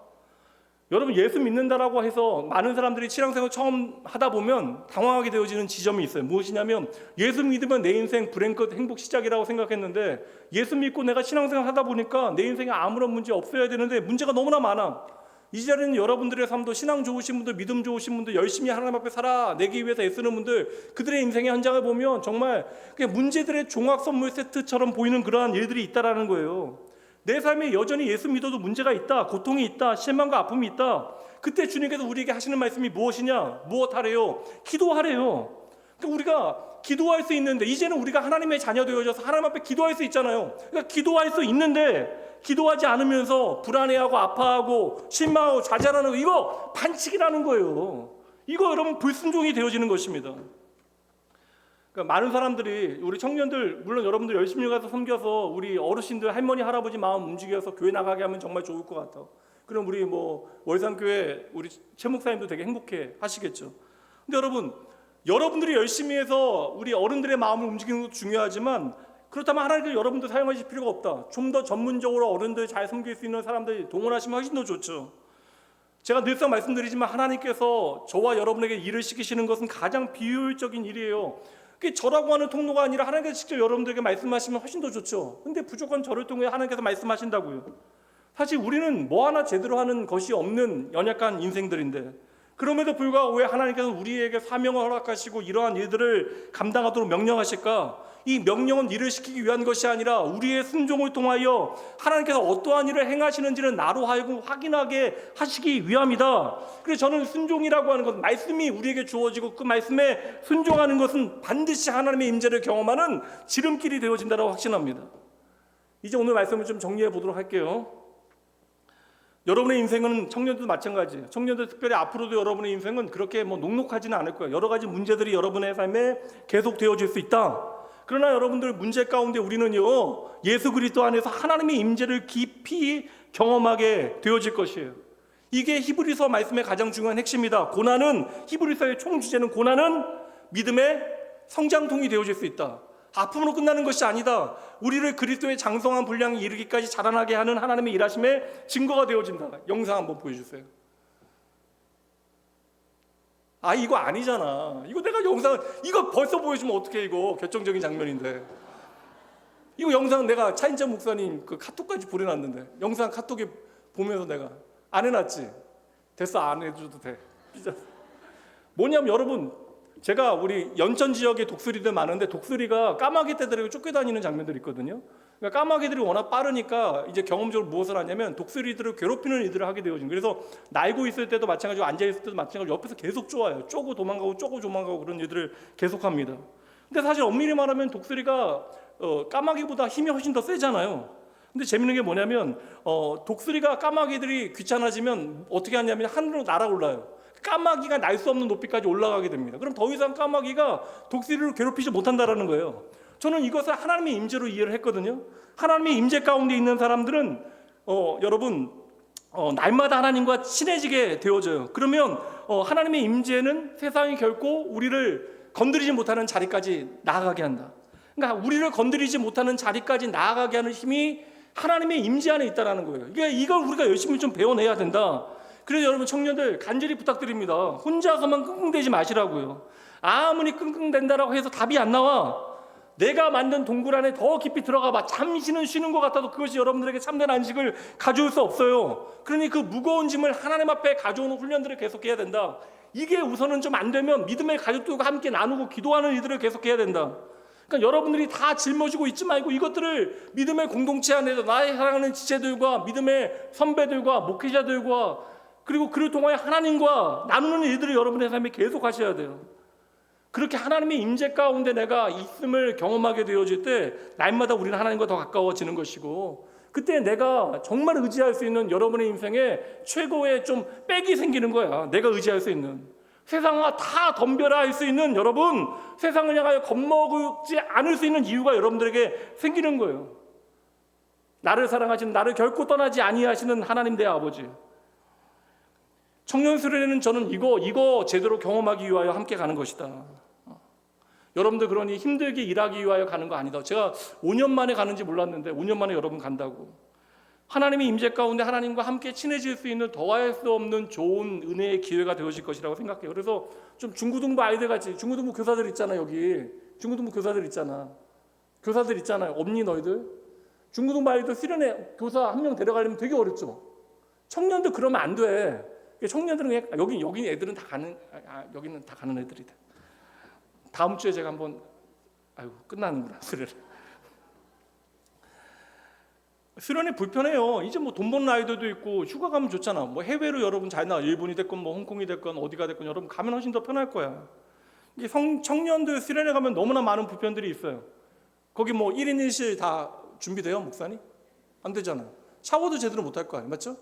여러분, 예수 믿는다라고 해서 많은 사람들이 신앙생활 처음 하다 보면 당황하게 되어지는 지점이 있어요. 무엇이냐면 예수 믿으면 내 인생 브랭크 행복 시작이라고 생각했는데 예수 믿고 내가 신앙생활 하다 보니까 내 인생에 아무런 문제 없어야 되는데 문제가 너무나 많아. 이 자리는 여러분들의 삶도 신앙 좋으신 분들, 믿음 좋으신 분들, 열심히 하나님 앞에 살아내기 위해서 애쓰는 분들, 그들의 인생의 현장을 보면 정말 그냥 문제들의 종합 선물 세트처럼 보이는 그러한 일들이 있다라는 거예요. 내 삶에 여전히 예수 믿어도 문제가 있다, 고통이 있다, 실망과 아픔이 있다. 그때 주님께서 우리에게 하시는 말씀이 무엇이냐? 무엇하래요? 기도하래요. 그러니까 우리가 기도할 수 있는데, 이제는 우리가 하나님의 자녀 되어져서 하나님 앞에 기도할 수 있잖아요. 그러니까 기도할 수 있는데 기도하지 않으면서 불안해하고 아파하고 실망하고 좌절하는 거, 이거 반칙이라는 거예요. 이거 여러분 불순종이 되어지는 것입니다. 그러니까 많은 사람들이, 우리 청년들, 물론 여러분들 열심히 가서 섬겨서 우리 어르신들, 할머니, 할아버지 마음 움직여서 교회 나가게 하면 정말 좋을 것 같아. 그럼 우리 월산교회 우리 최 목사님도 되게 행복해 하시겠죠. 근데 여러분들이 열심히 해서 우리 어른들의 마음을 움직이는 것도 중요하지만, 그렇다면 하나님께서 여러분들 사용하실 필요가 없다. 좀 더 전문적으로 어른들 잘 섬길 수 있는 사람들 동원하시면 훨씬 더 좋죠. 제가 늘상 말씀드리지만 하나님께서 저와 여러분에게 일을 시키시는 것은 가장 비효율적인 일이에요. 그게 저라고 하는 통로가 아니라 하나님께서 직접 여러분들에게 말씀하시면 훨씬 더 좋죠. 근데 무조건 저를 통해 하나님께서 말씀하신다고요. 사실 우리는 뭐 하나 제대로 하는 것이 없는 연약한 인생들인데, 그럼에도 불구하고 왜 하나님께서 우리에게 사명을 허락하시고 이러한 일들을 감당하도록 명령하실까? 이 명령은 일을 시키기 위한 것이 아니라 우리의 순종을 통하여 하나님께서 어떠한 일을 행하시는지를 나로 하여금 확인하게 하시기 위함이다. 그래서 저는 순종이라고 하는 것은, 말씀이 우리에게 주어지고 그 말씀에 순종하는 것은 반드시 하나님의 임재를 경험하는 지름길이 되어진다고 확신합니다. 이제 오늘 말씀을 좀 정리해 보도록 할게요. 여러분의 인생은, 청년들도 마찬가지예요. 청년들 특별히 앞으로도 여러분의 인생은 그렇게 녹록하지는 않을 거예요. 여러 가지 문제들이 여러분의 삶에 계속 되어질 수 있다. 그러나 여러분들 문제 가운데 우리는요, 예수 그리스도 안에서 하나님의 임재를 깊이 경험하게 되어질 것이에요. 이게 히브리서 말씀의 가장 중요한 핵심이다. 고난은, 히브리서의 총 주제는 고난은 믿음의 성장통이 되어질 수 있다. 아픔으로 끝나는 것이 아니다. 우리를 그리스도의 장성한 분량에 이르기까지 자라나게 하는 하나님의 일하심의 증거가 되어진다. 영상 한번 보여주세요. 이거 아니잖아. 이거 내가 영상, 이거 벌써 보여주면 어떡해. 이거 결정적인 장면인데. 이거 영상 내가 차인자 목사님 그 카톡까지 보내놨는데, 영상 카톡에 보면서 내가 안 해놨지? 됐어, 안 해줘도 돼. 뭐냐면 여러분, 제가 우리 연천 지역에 독수리들 많은데, 독수리가 까마귀 떼들에게 쫓겨다니는 장면들이 있거든요. 그러니까 까마귀들이 워낙 빠르니까 이제 경험적으로 무엇을 하냐면 독수리들을 괴롭히는 일들을 하게 되어진 거예요. 그래서 날고 있을 때도 마찬가지고 앉아 있을 때도 마찬가지고 옆에서 계속 쪼아요. 쪼고 도망가고 쪼고 도망가고 그런 일들을 계속합니다. 근데 사실 엄밀히 말하면 독수리가 까마귀보다 힘이 훨씬 더 세잖아요. 근데 재밌는 게 뭐냐면 독수리가 까마귀들이 귀찮아지면 어떻게 하냐면 하늘로 날아올라요. 까마귀가 날 수 없는 높이까지 올라가게 됩니다. 그럼 더 이상 까마귀가 독수리를 괴롭히지 못한다라는 거예요. 저는 이것을 하나님의 임재로 이해를 했거든요. 하나님의 임재 가운데 있는 사람들은 여러분 날마다 하나님과 친해지게 되어져요. 그러면 하나님의 임재는 세상이 결코 우리를 건드리지 못하는 자리까지 나아가게 한다. 그러니까 우리를 건드리지 못하는 자리까지 나아가게 하는 힘이 하나님의 임재 안에 있다는 거예요. 이걸 우리가 열심히 좀 배워내야 된다. 그래서 여러분 청년들 간절히 부탁드립니다. 혼자서만 끙끙대지 마시라고요. 아무리 끙끙댄다라고 해서 답이 안 나와. 내가 만든 동굴 안에 더 깊이 들어가 봐. 잠시는 쉬는 것 같아도 그것이 여러분들에게 참된 안식을 가져올 수 없어요. 그러니 그 무거운 짐을 하나님 앞에 가져오는 훈련들을 계속해야 된다. 이게 우선은 좀 안 되면 믿음의 가족들과 함께 나누고 기도하는 일들을 계속해야 된다. 그러니까 여러분들이 다 짊어지고 있지 말고 이것들을 믿음의 공동체 안에서 나의 사랑하는 지체들과 믿음의 선배들과 목회자들과 그리고 그를 통하여 하나님과 나누는 일들을 여러분의 삶에 계속 하셔야 돼요. 그렇게 하나님의 임재 가운데 내가 있음을 경험하게 되어질 때 날마다 우리는 하나님과 더 가까워지는 것이고, 그때 내가 정말 의지할 수 있는 여러분의 인생에 최고의 좀 빽이 생기는 거야. 내가 의지할 수 있는, 세상과 다 덤벼라 할 수 있는, 여러분 세상을 향하여 겁먹지 않을 수 있는 이유가 여러분들에게 생기는 거예요. 나를 사랑하시는, 나를 결코 떠나지 아니하시는 하나님 내 아버지. 청년 수련회는 저는 이거 제대로 경험하기 위하여 함께 가는 것이다. 여러분들 그러니 힘들게 일하기 위하여 가는 거 아니다. 제가 5년 만에 가는지 몰랐는데 5년 만에 여러분 간다고. 하나님의 임재 가운데 하나님과 함께 친해질 수 있는 더할 수 없는 좋은 은혜의 기회가 되어질 것이라고 생각해요. 그래서 좀 중고등부 아이들 같이, 중고등부 교사들 있잖아. 여기 중고등부 교사들 있잖아. 교사들 있잖아요. 없니 너희들? 중고등부 아이들 수련회 교사 한 명 데려가려면 되게 어렵죠. 청년들 그러면 안 돼. 청년들은 그냥 여기 애들은 다 가는, 여기는 다 가는 애들이다. 다음 주에 제가 한번, 끝나는구나 수련회 불편해요. 이제 돈 버는 아이들도 있고 휴가 가면 좋잖아. 해외로 여러분 잘 나와. 일본이 됐건 홍콩이 됐건 어디가 됐건 여러분 가면 훨씬 더 편할 거야. 이게 청년들 수련회 가면 너무나 많은 불편들이 있어요. 거기 1인 1실 다 준비돼요, 목사님? 안 되잖아. 샤워도 제대로 못할 거 아니에요, 맞죠?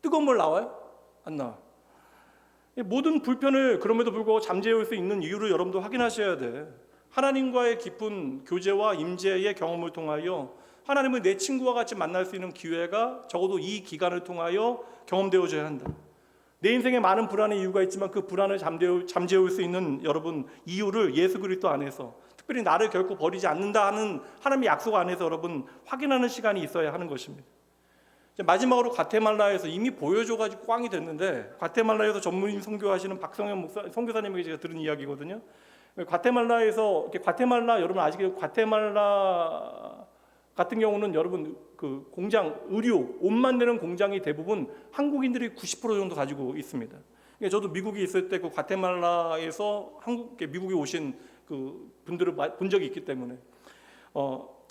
뜨거운 물 나와요? 안 나와. 모든 불편을 그럼에도 불구하고 잠재울 수 있는 이유를 여러분도 확인하셔야 돼. 하나님과의 깊은 교제와 임재의 경험을 통하여 하나님을 내 친구와 같이 만날 수 있는 기회가 적어도 이 기간을 통하여 경험되어져야 한다. 내 인생에 많은 불안의 이유가 있지만 그 불안을 잠재울 수 있는 여러분 이유를 예수 그리스도 안에서, 특별히 나를 결코 버리지 않는다 하는 하나님의 약속 안에서 여러분 확인하는 시간이 있어야 하는 것입니다. 마지막으로 과테말라에서 이미 보여줘가지고 꽝이 됐는데, 과테말라에서 전문인 선교하시는 박성현 목사 선교사님에게 제가 들은 이야기거든요. 과테말라에서 과테말라, 여러분 아시겠죠? 과테말라 같은 경우는 여러분 그 공장, 의류, 옷 만드는 공장이 대부분 한국인들이 90% 정도 가지고 있습니다. 저도 미국에 있을 때 그 과테말라에서 미국에 오신 그 분들을 본 적이 있기 때문에,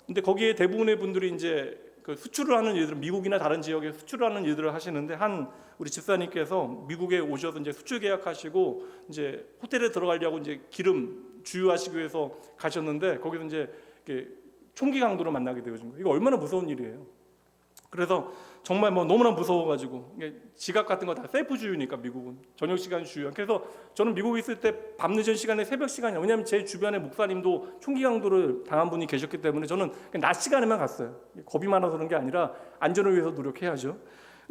근데 거기에 대부분의 분들이 이제 그 수출을 하는 일들, 미국이나 다른 지역에 수출을 하는 일들을 하시는데, 한 우리 집사님께서 미국에 오셔서 이제 수출 계약하시고 이제 호텔에 들어가려고 이제 기름 주유하시기 위해서 가셨는데, 거기서 이제 이렇게 총기 강도를 만나게 되어진 거예요. 이거 얼마나 무서운 일이에요. 그래서 정말 뭐 너무나 무서워가지고, 지갑 같은 거 다 셀프 주유니까 미국은 저녁 시간 주유. 그래서 저는 미국에 있을 때 밤늦은 시간에, 새벽 시간이야. 왜냐하면 제 주변에 목사님도 총기 강도를 당한 분이 계셨기 때문에 저는 낮 시간에만 갔어요. 겁이 많아서 그런 게 아니라 안전을 위해서 노력해야죠.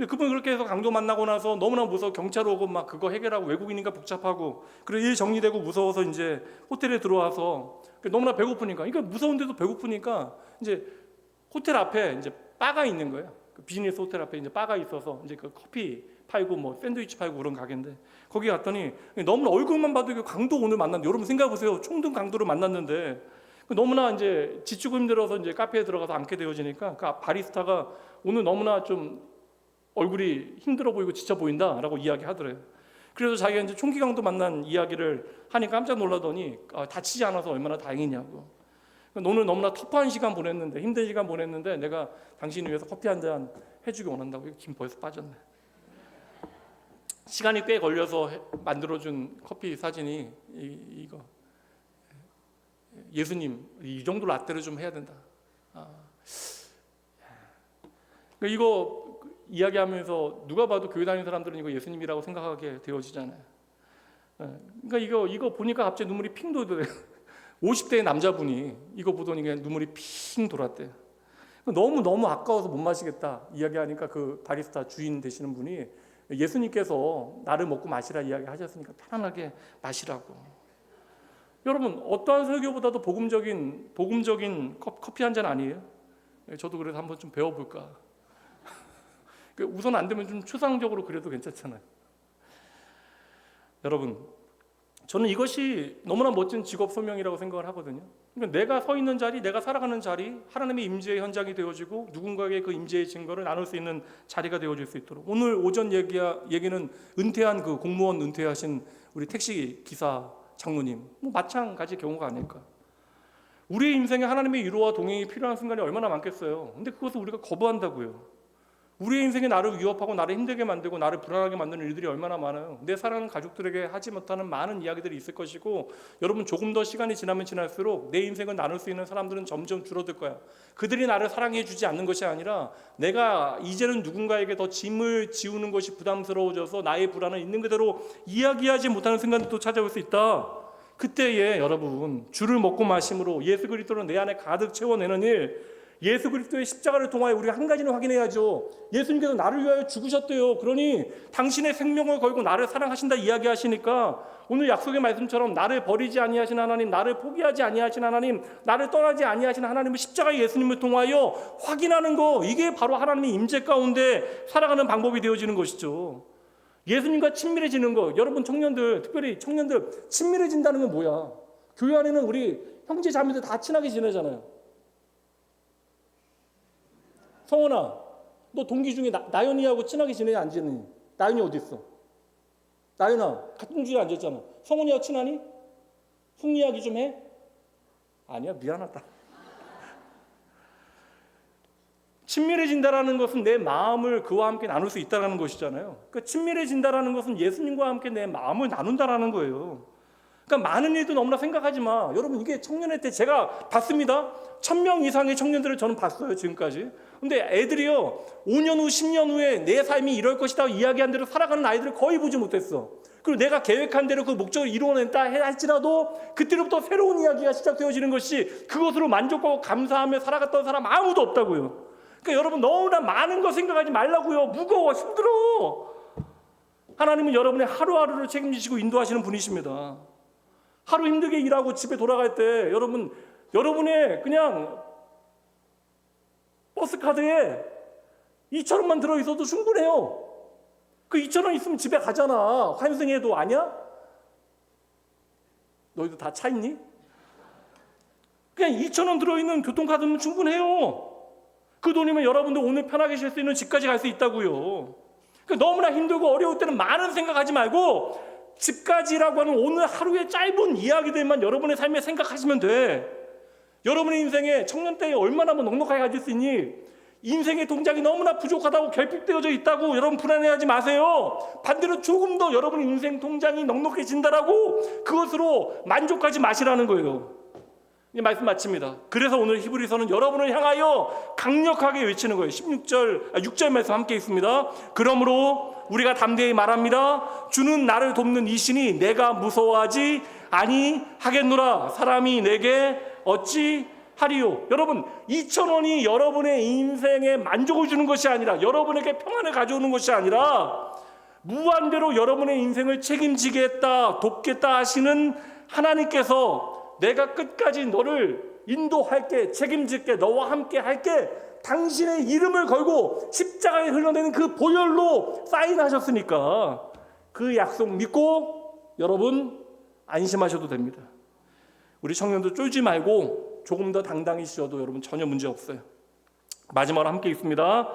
그분 그렇게 해서 강도 만나고 나서 너무나 무서워, 경찰 오고 막 그거 해결하고, 외국인이니까 복잡하고, 그리고 일 정리되고 무서워서 이제 호텔에 들어와서 너무나 배고프니까, 그러니까 무서운데도 배고프니까 이제 호텔 앞에 이제 바가 있는 거예요. 그 비즈니스 호텔 앞에 이제 바가 있어서 이제 그 커피 팔고 뭐 샌드위치 팔고 그런 가게인데, 거기 갔더니 너무나 얼굴만 봐도 강도 오늘 만났는데, 여러분 생각해 보세요. 총등 강도를 만났는데 너무나 이제 지치고 힘들어서 이제 카페에 들어가서 앉게 되어지니까 그 바리스타가 오늘 너무나 좀 얼굴이 힘들어 보이고 지쳐 보인다라고 이야기하더래요. 그래서 자기가 이제 총기 강도 만난 이야기를 하니 깜짝 놀라더니 다치지 않아서 얼마나 다행이냐고. 오늘 너무나 터프한 시간 보냈는데, 힘든 시간 보냈는데 내가 당신 위해서 커피 한 잔 해주기 원한다고. 김 벌써 빠졌네. 시간이 꽤 걸려서 만들어준 커피 사진이 이거 예수님 이 정도 라떼를 좀 해야 된다. 이거 이야기하면서 누가 봐도 교회 다니는 사람들은 이거 예수님이라고 생각하게 되어지잖아요. 그러니까 이거 보니까 갑자기 눈물이 핑 돌더래요. 50대의 남자분이 이거 보더니 그냥 눈물이 핑 돌았대요. 너무 아까워서 못 마시겠다 이야기하니까 그 바리스타 주인 되시는 분이, 예수님께서 나를 먹고 마시라 이야기하셨으니까 편안하게 마시라고. 여러분 어떠한 설교보다도 복음적인 커피 한 잔 아니에요? 저도 그래서 한번 좀 배워볼까. 우선 안 되면 좀 추상적으로 그래도 괜찮잖아요. 여러분, 저는 이것이 너무나 멋진 직업 소명이라고 생각을 하거든요. 그러니까 내가 서 있는 자리, 내가 살아가는 자리, 하나님의 임재의 현장이 되어지고 누군가에게 그 임재의 증거를 나눌 수 있는 자리가 되어질 수 있도록. 오늘 오전 얘기는 은퇴한 그 공무원 은퇴하신 우리 택시 기사 장로님, 마찬가지 경우가 아닐까. 우리의 인생에 하나님의 위로와 동행이 필요한 순간이 얼마나 많겠어요. 근데 그것을 우리가 거부한다고요. 우리의 인생에 나를 위협하고 나를 힘들게 만들고 나를 불안하게 만드는 일들이 얼마나 많아요. 내 사랑하는 가족들에게 하지 못하는 많은 이야기들이 있을 것이고, 여러분 조금 더 시간이 지나면 지날수록 내 인생을 나눌 수 있는 사람들은 점점 줄어들 거야. 그들이 나를 사랑해 주지 않는 것이 아니라 내가 이제는 누군가에게 더 짐을 지우는 것이 부담스러워져서 나의 불안을 있는 그대로 이야기하지 못하는 순간도 찾아올 수 있다. 그때에 여러분 주를 먹고 마심으로 예수 그리스도를 내 안에 가득 채워내는 일, 예수 그리스도의 십자가를 통하여 우리가 한 가지는 확인해야죠. 예수님께서 나를 위하여 죽으셨대요. 그러니 당신의 생명을 걸고 나를 사랑하신다 이야기하시니까, 오늘 약속의 말씀처럼 나를 버리지 아니하신 하나님, 나를 포기하지 아니하신 하나님, 나를 떠나지 아니하신 하나님을 십자가의 예수님을 통하여 확인하는 거, 이게 바로 하나님의 임재 가운데 살아가는 방법이 되어지는 것이죠. 예수님과 친밀해지는 거. 여러분 청년들, 특별히 청년들, 친밀해진다는 건 뭐야? 교회 안에는 우리 형제 자매들 다 친하게 지내잖아요. 성원아, 너 동기 중에 나연이하고 친하게 지내냐 안 지내니? 나연이 어디 있어? 나연아, 같은 주에 앉았잖아. 성원이하고 친하니? 속 이야기 좀 해? 아니야, 미안하다. 친밀해진다라는 것은 내 마음을 그와 함께 나눌 수 있다는 것이잖아요. 그러니까 친밀해진다라는 것은 예수님과 함께 내 마음을 나눈다라는 거예요. 그러니까 많은 일도 너무나 생각하지 마. 여러분, 이게 청년회 때 제가 봤습니다. 1000명 이상의 청년들을 저는 봤어요, 지금까지. 근데 애들이요, 5년 후, 10년 후에 내 삶이 이럴 것이다 이야기한 대로 살아가는 아이들을 거의 보지 못했어. 그리고 내가 계획한 대로 그 목적을 이루어낸다 할지라도 그때로부터 새로운 이야기가 시작되어지는 것이, 그것으로 만족하고 감사하며 살아갔던 사람 아무도 없다고요. 그러니까 여러분, 너무나 많은 거 생각하지 말라고요. 무거워, 힘들어. 하나님은 여러분의 하루하루를 책임지시고 인도하시는 분이십니다. 하루 힘들게 일하고 집에 돌아갈 때 여러분의 그냥 버스카드에 2,000원만 들어있어도 충분해요. 그 2,000원 있으면 집에 가잖아. 환승해도 아니야? 너희도 다 차 있니? 그냥 2,000원 들어있는 교통카드면 충분해요. 그 돈이면 여러분들 오늘 편하게 쉴 수 있는 집까지 갈 수 있다고요. 그러니까 너무나 힘들고 어려울 때는 많은 생각하지 말고 집까지라고 하는 오늘 하루의 짧은 이야기들만 여러분의 삶에 생각하시면 돼. 여러분의 인생에 청년 때에 얼마나 넉넉하게 가질 수 있니? 인생의 동작이 너무나 부족하다고 결핍되어져 있다고 여러분 불안해하지 마세요. 반대로 조금 더 여러분의 인생 통장이 넉넉해진다라고 그것으로 만족하지 마시라는 거예요. 이 말씀 마칩니다. 그래서 오늘 히브리서는 여러분을 향하여 강력하게 외치는 거예요. 6절 말씀 함께 있습니다. 그러므로 우리가 담대히 말합니다. 주는 나를 돕는 이 신이 내가 무서워하지 아니하겠노라. 사람이 내게 어찌 하리요. 여러분, 2,000원이 여러분의 인생에 만족을 주는 것이 아니라, 여러분에게 평안을 가져오는 것이 아니라, 무한대로 여러분의 인생을 책임지겠다, 돕겠다 하시는 하나님께서 내가 끝까지 너를 인도할게, 책임질게, 너와 함께 할게, 당신의 이름을 걸고 십자가에 흘러내는 그 보혈로 사인하셨으니까 그 약속 믿고 여러분 안심하셔도 됩니다. 우리 청년들 쫄지 말고 조금 더 당당히 쉬어도 여러분 전혀 문제 없어요. 마지막으로 함께 있습니다.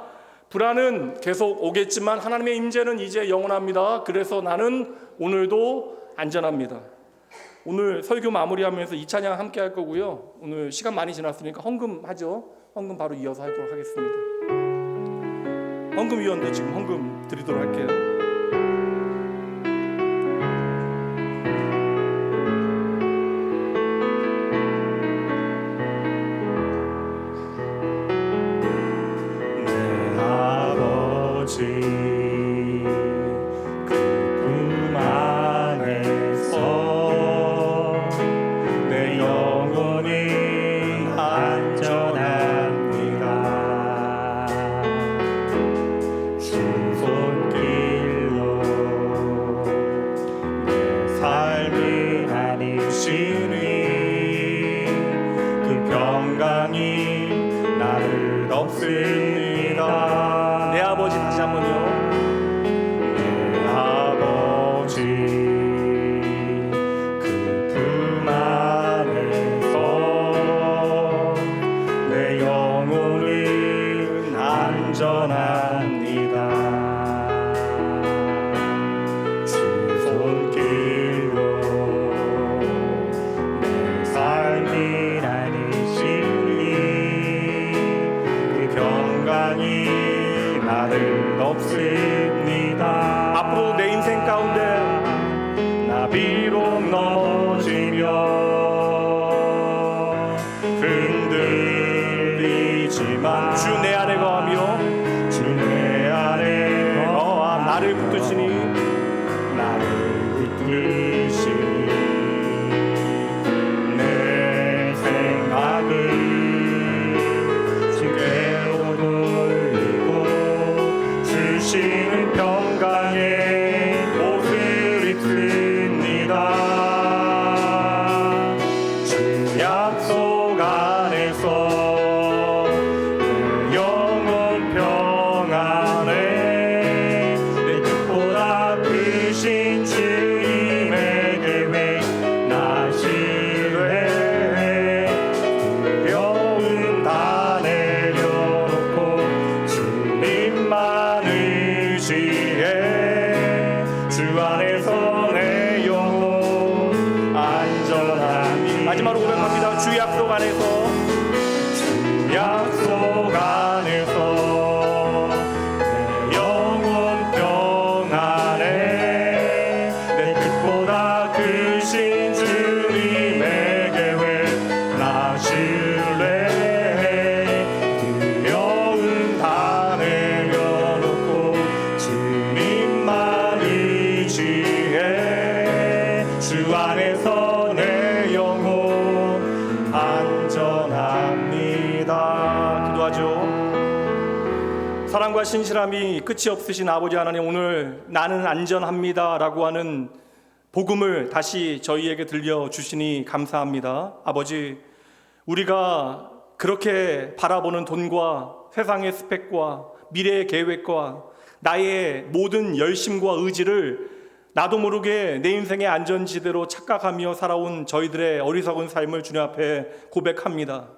불안은 계속 오겠지만 하나님의 임재는 이제 영원합니다. 그래서 나는 오늘도 안전합니다. 오늘 설교 마무리하면서 이 찬양 함께 할 거고요. 오늘 시간 많이 지났으니까 헌금하죠. 헌금 바로 이어서 하도록 하겠습니다. 헌금위원도 지금 헌금 드리도록 할게요.
내 아버지
내 아버지, 다시 한번요.
내 아버지 그 품 안에서 내 영혼은 안전합니다. 주 손길로 내 삶이 다니시니 그 평강이 나를 덮습니다.
앞으로 내 인생 가운데
나 비록 넘어지며 흔들리지만
주 내 안에 거하며
주 내 안에 거하며
나를 붙드시니
내 생각을 주께로 돌리고 주시는 평강의 옷을 입습니다. 주 약속 안에서 내 영혼 평안에 내 뜻보다 크신 주님의 계획 나 신뢰해. 두려움 다 내려놓고 주님만 의지해. 주 안에서 내 영혼 안전합니다.
마지막으로 고백합니다. 주 약속 안에서
주 약속 안에서 내 영혼 평안에 내 뜻보다 크신 주 안에서 내 영혼 안전합니다.
기도하죠. 사랑과 신실함이 끝이 없으신 아버지 하나님, 오늘 나는 안전합니다 라고 하는 복음을 다시 저희에게 들려주시니 감사합니다. 아버지, 우리가 그렇게 바라보는 돈과 세상의 스펙과 미래의 계획과 나의 모든 열심과 의지를 나도 모르게 내 인생의 안전지대로 착각하며 살아온 저희들의 어리석은 삶을 주님 앞에 고백합니다.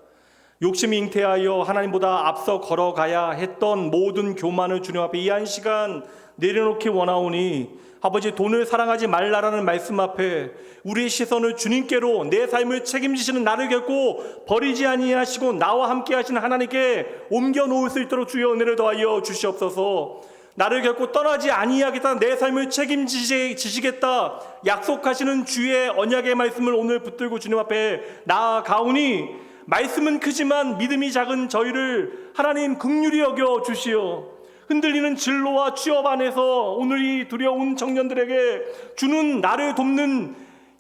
욕심이 잉태하여 하나님보다 앞서 걸어가야 했던 모든 교만을 주님 앞에 이 한 시간 내려놓기 원하오니, 아버지, 돈을 사랑하지 말라라는 말씀 앞에 우리의 시선을 주님께로, 내 삶을 책임지시는 나를 결코 버리지 아니하시고 나와 함께 하시는 하나님께 옮겨 놓을 수 있도록 주여 은혜를 더하여 주시옵소서. 나를 결코 떠나지 아니하겠다, 내 삶을 책임지시겠다 약속하시는 주의 언약의 말씀을 오늘 붙들고 주님 앞에 나아가오니, 말씀은 크지만 믿음이 작은 저희를 하나님 긍휼히 여겨 주시어 흔들리는 진로와 취업 안에서 오늘 이 두려운 청년들에게 주는 나를 돕는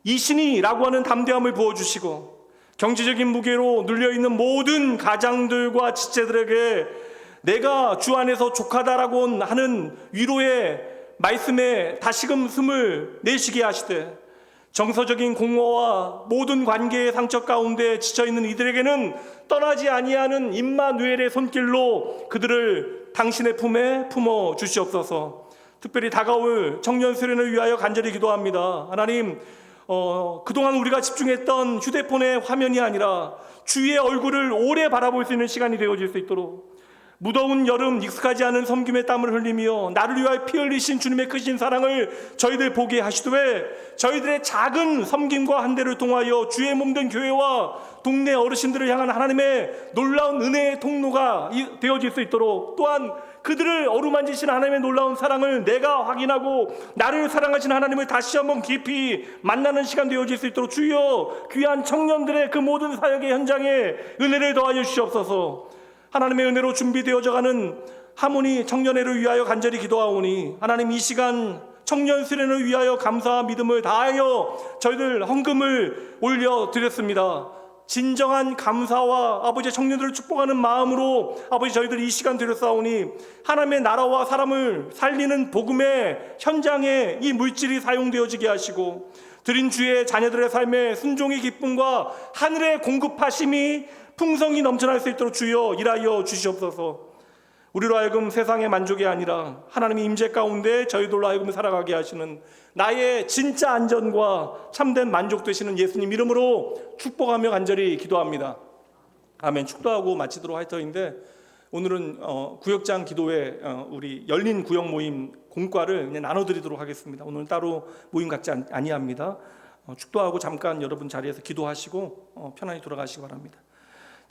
이 신이라고 하는 담대함을 부어주시고, 경제적인 무게로 눌려있는 모든 가장들과 지체들에게 내가 주 안에서 족하다라고 하는 위로의 말씀에 다시금 숨을 내쉬게 하시되, 정서적인 공허와 모든 관계의 상처 가운데 지쳐있는 이들에게는 떠나지 아니하는 임마누엘의 손길로 그들을 당신의 품에 품어 주시옵소서. 특별히 다가올 청년 수련을 위하여 간절히 기도합니다. 하나님, 그동안 우리가 집중했던 휴대폰의 화면이 아니라 주의 얼굴을 오래 바라볼 수 있는 시간이 되어질 수 있도록, 무더운 여름 익숙하지 않은 섬김의 땀을 흘리며 나를 위하여 피 흘리신 주님의 크신 사랑을 저희들 보게 하시되, 저희들의 작은 섬김과 한대를 통하여 주의 몸된 교회와 동네 어르신들을 향한 하나님의 놀라운 은혜의 통로가 되어질 수 있도록, 또한 그들을 어루만지시는 하나님의 놀라운 사랑을 내가 확인하고 나를 사랑하시는 하나님을 다시 한번 깊이 만나는 시간 되어질 수 있도록 주여 귀한 청년들의 그 모든 사역의 현장에 은혜를 더하여 주시옵소서. 하나님의 은혜로 준비되어져가는 하모니 청년회를 위하여 간절히 기도하오니, 하나님, 이 시간 청년 수련을 위하여 감사와 믿음을 다하여 저희들 헌금을 올려드렸습니다. 진정한 감사와 아버지 청년들을 축복하는 마음으로 아버지 저희들 이 시간 드렸사오니, 하나님의 나라와 사람을 살리는 복음의 현장에 이 물질이 사용되어지게 하시고, 드린 주의 자녀들의 삶에 순종의 기쁨과 하늘의 공급하심이 풍성이 넘쳐날 수 있도록 주여 일하여 주시옵소서. 우리로 하여금 세상의 만족이 아니라 하나님의 임재 가운데 저희들로 하여금 살아가게 하시는 나의 진짜 안전과 참된 만족 되시는 예수님 이름으로 축복하며 간절히 기도합니다. 아멘. 축도하고 마치도록 할 터인데, 오늘은 구역장 기도회 우리 열린 구역 모임 공과를 그냥 나눠드리도록 하겠습니다. 오늘은 따로 모임 갖지 아니합니다. 축도하고 잠깐 여러분 자리에서 기도하시고 편안히 돌아가시기 바랍니다.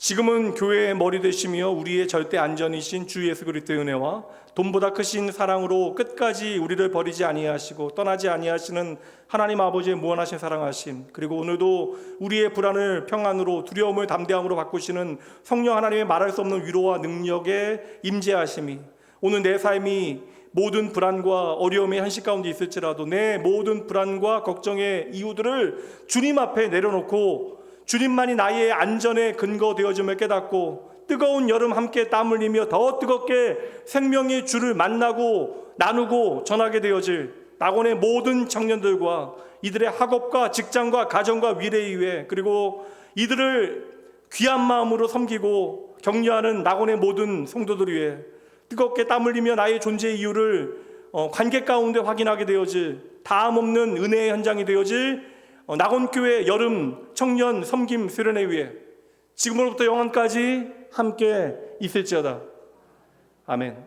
지금은 교회의 머리 되시며 우리의 절대 안전이신 주 예수 그리스도의 은혜와 돈보다 크신 사랑으로 끝까지 우리를 버리지 아니하시고 떠나지 아니하시는 하나님 아버지의 무한하신 사랑하심, 그리고 오늘도 우리의 불안을 평안으로, 두려움을 담대함으로 바꾸시는 성령 하나님의 말할 수 없는 위로와 능력의 임재하심이, 오늘 내 삶이 모든 불안과 어려움의 현실 가운데 있을지라도 내 모든 불안과 걱정의 이유들을 주님 앞에 내려놓고 주님만이 나의 안전의 근거 되어짐을 깨닫고, 뜨거운 여름 함께 땀 흘리며 더 뜨겁게 생명의 주를 만나고 나누고 전하게 되어질 낙원의 모든 청년들과 이들의 학업과 직장과 가정과 미래 위에, 그리고 이들을 귀한 마음으로 섬기고 격려하는 낙원의 모든 성도들 위에 뜨겁게 땀 흘리며 나의 존재의 이유를 관계 가운데 확인하게 되어질 다음 없는 은혜의 현장이 되어질 낙원교회 여름 청년 섬김 수련회 위에 지금으로부터 영원까지 함께 있을지어다. 아멘.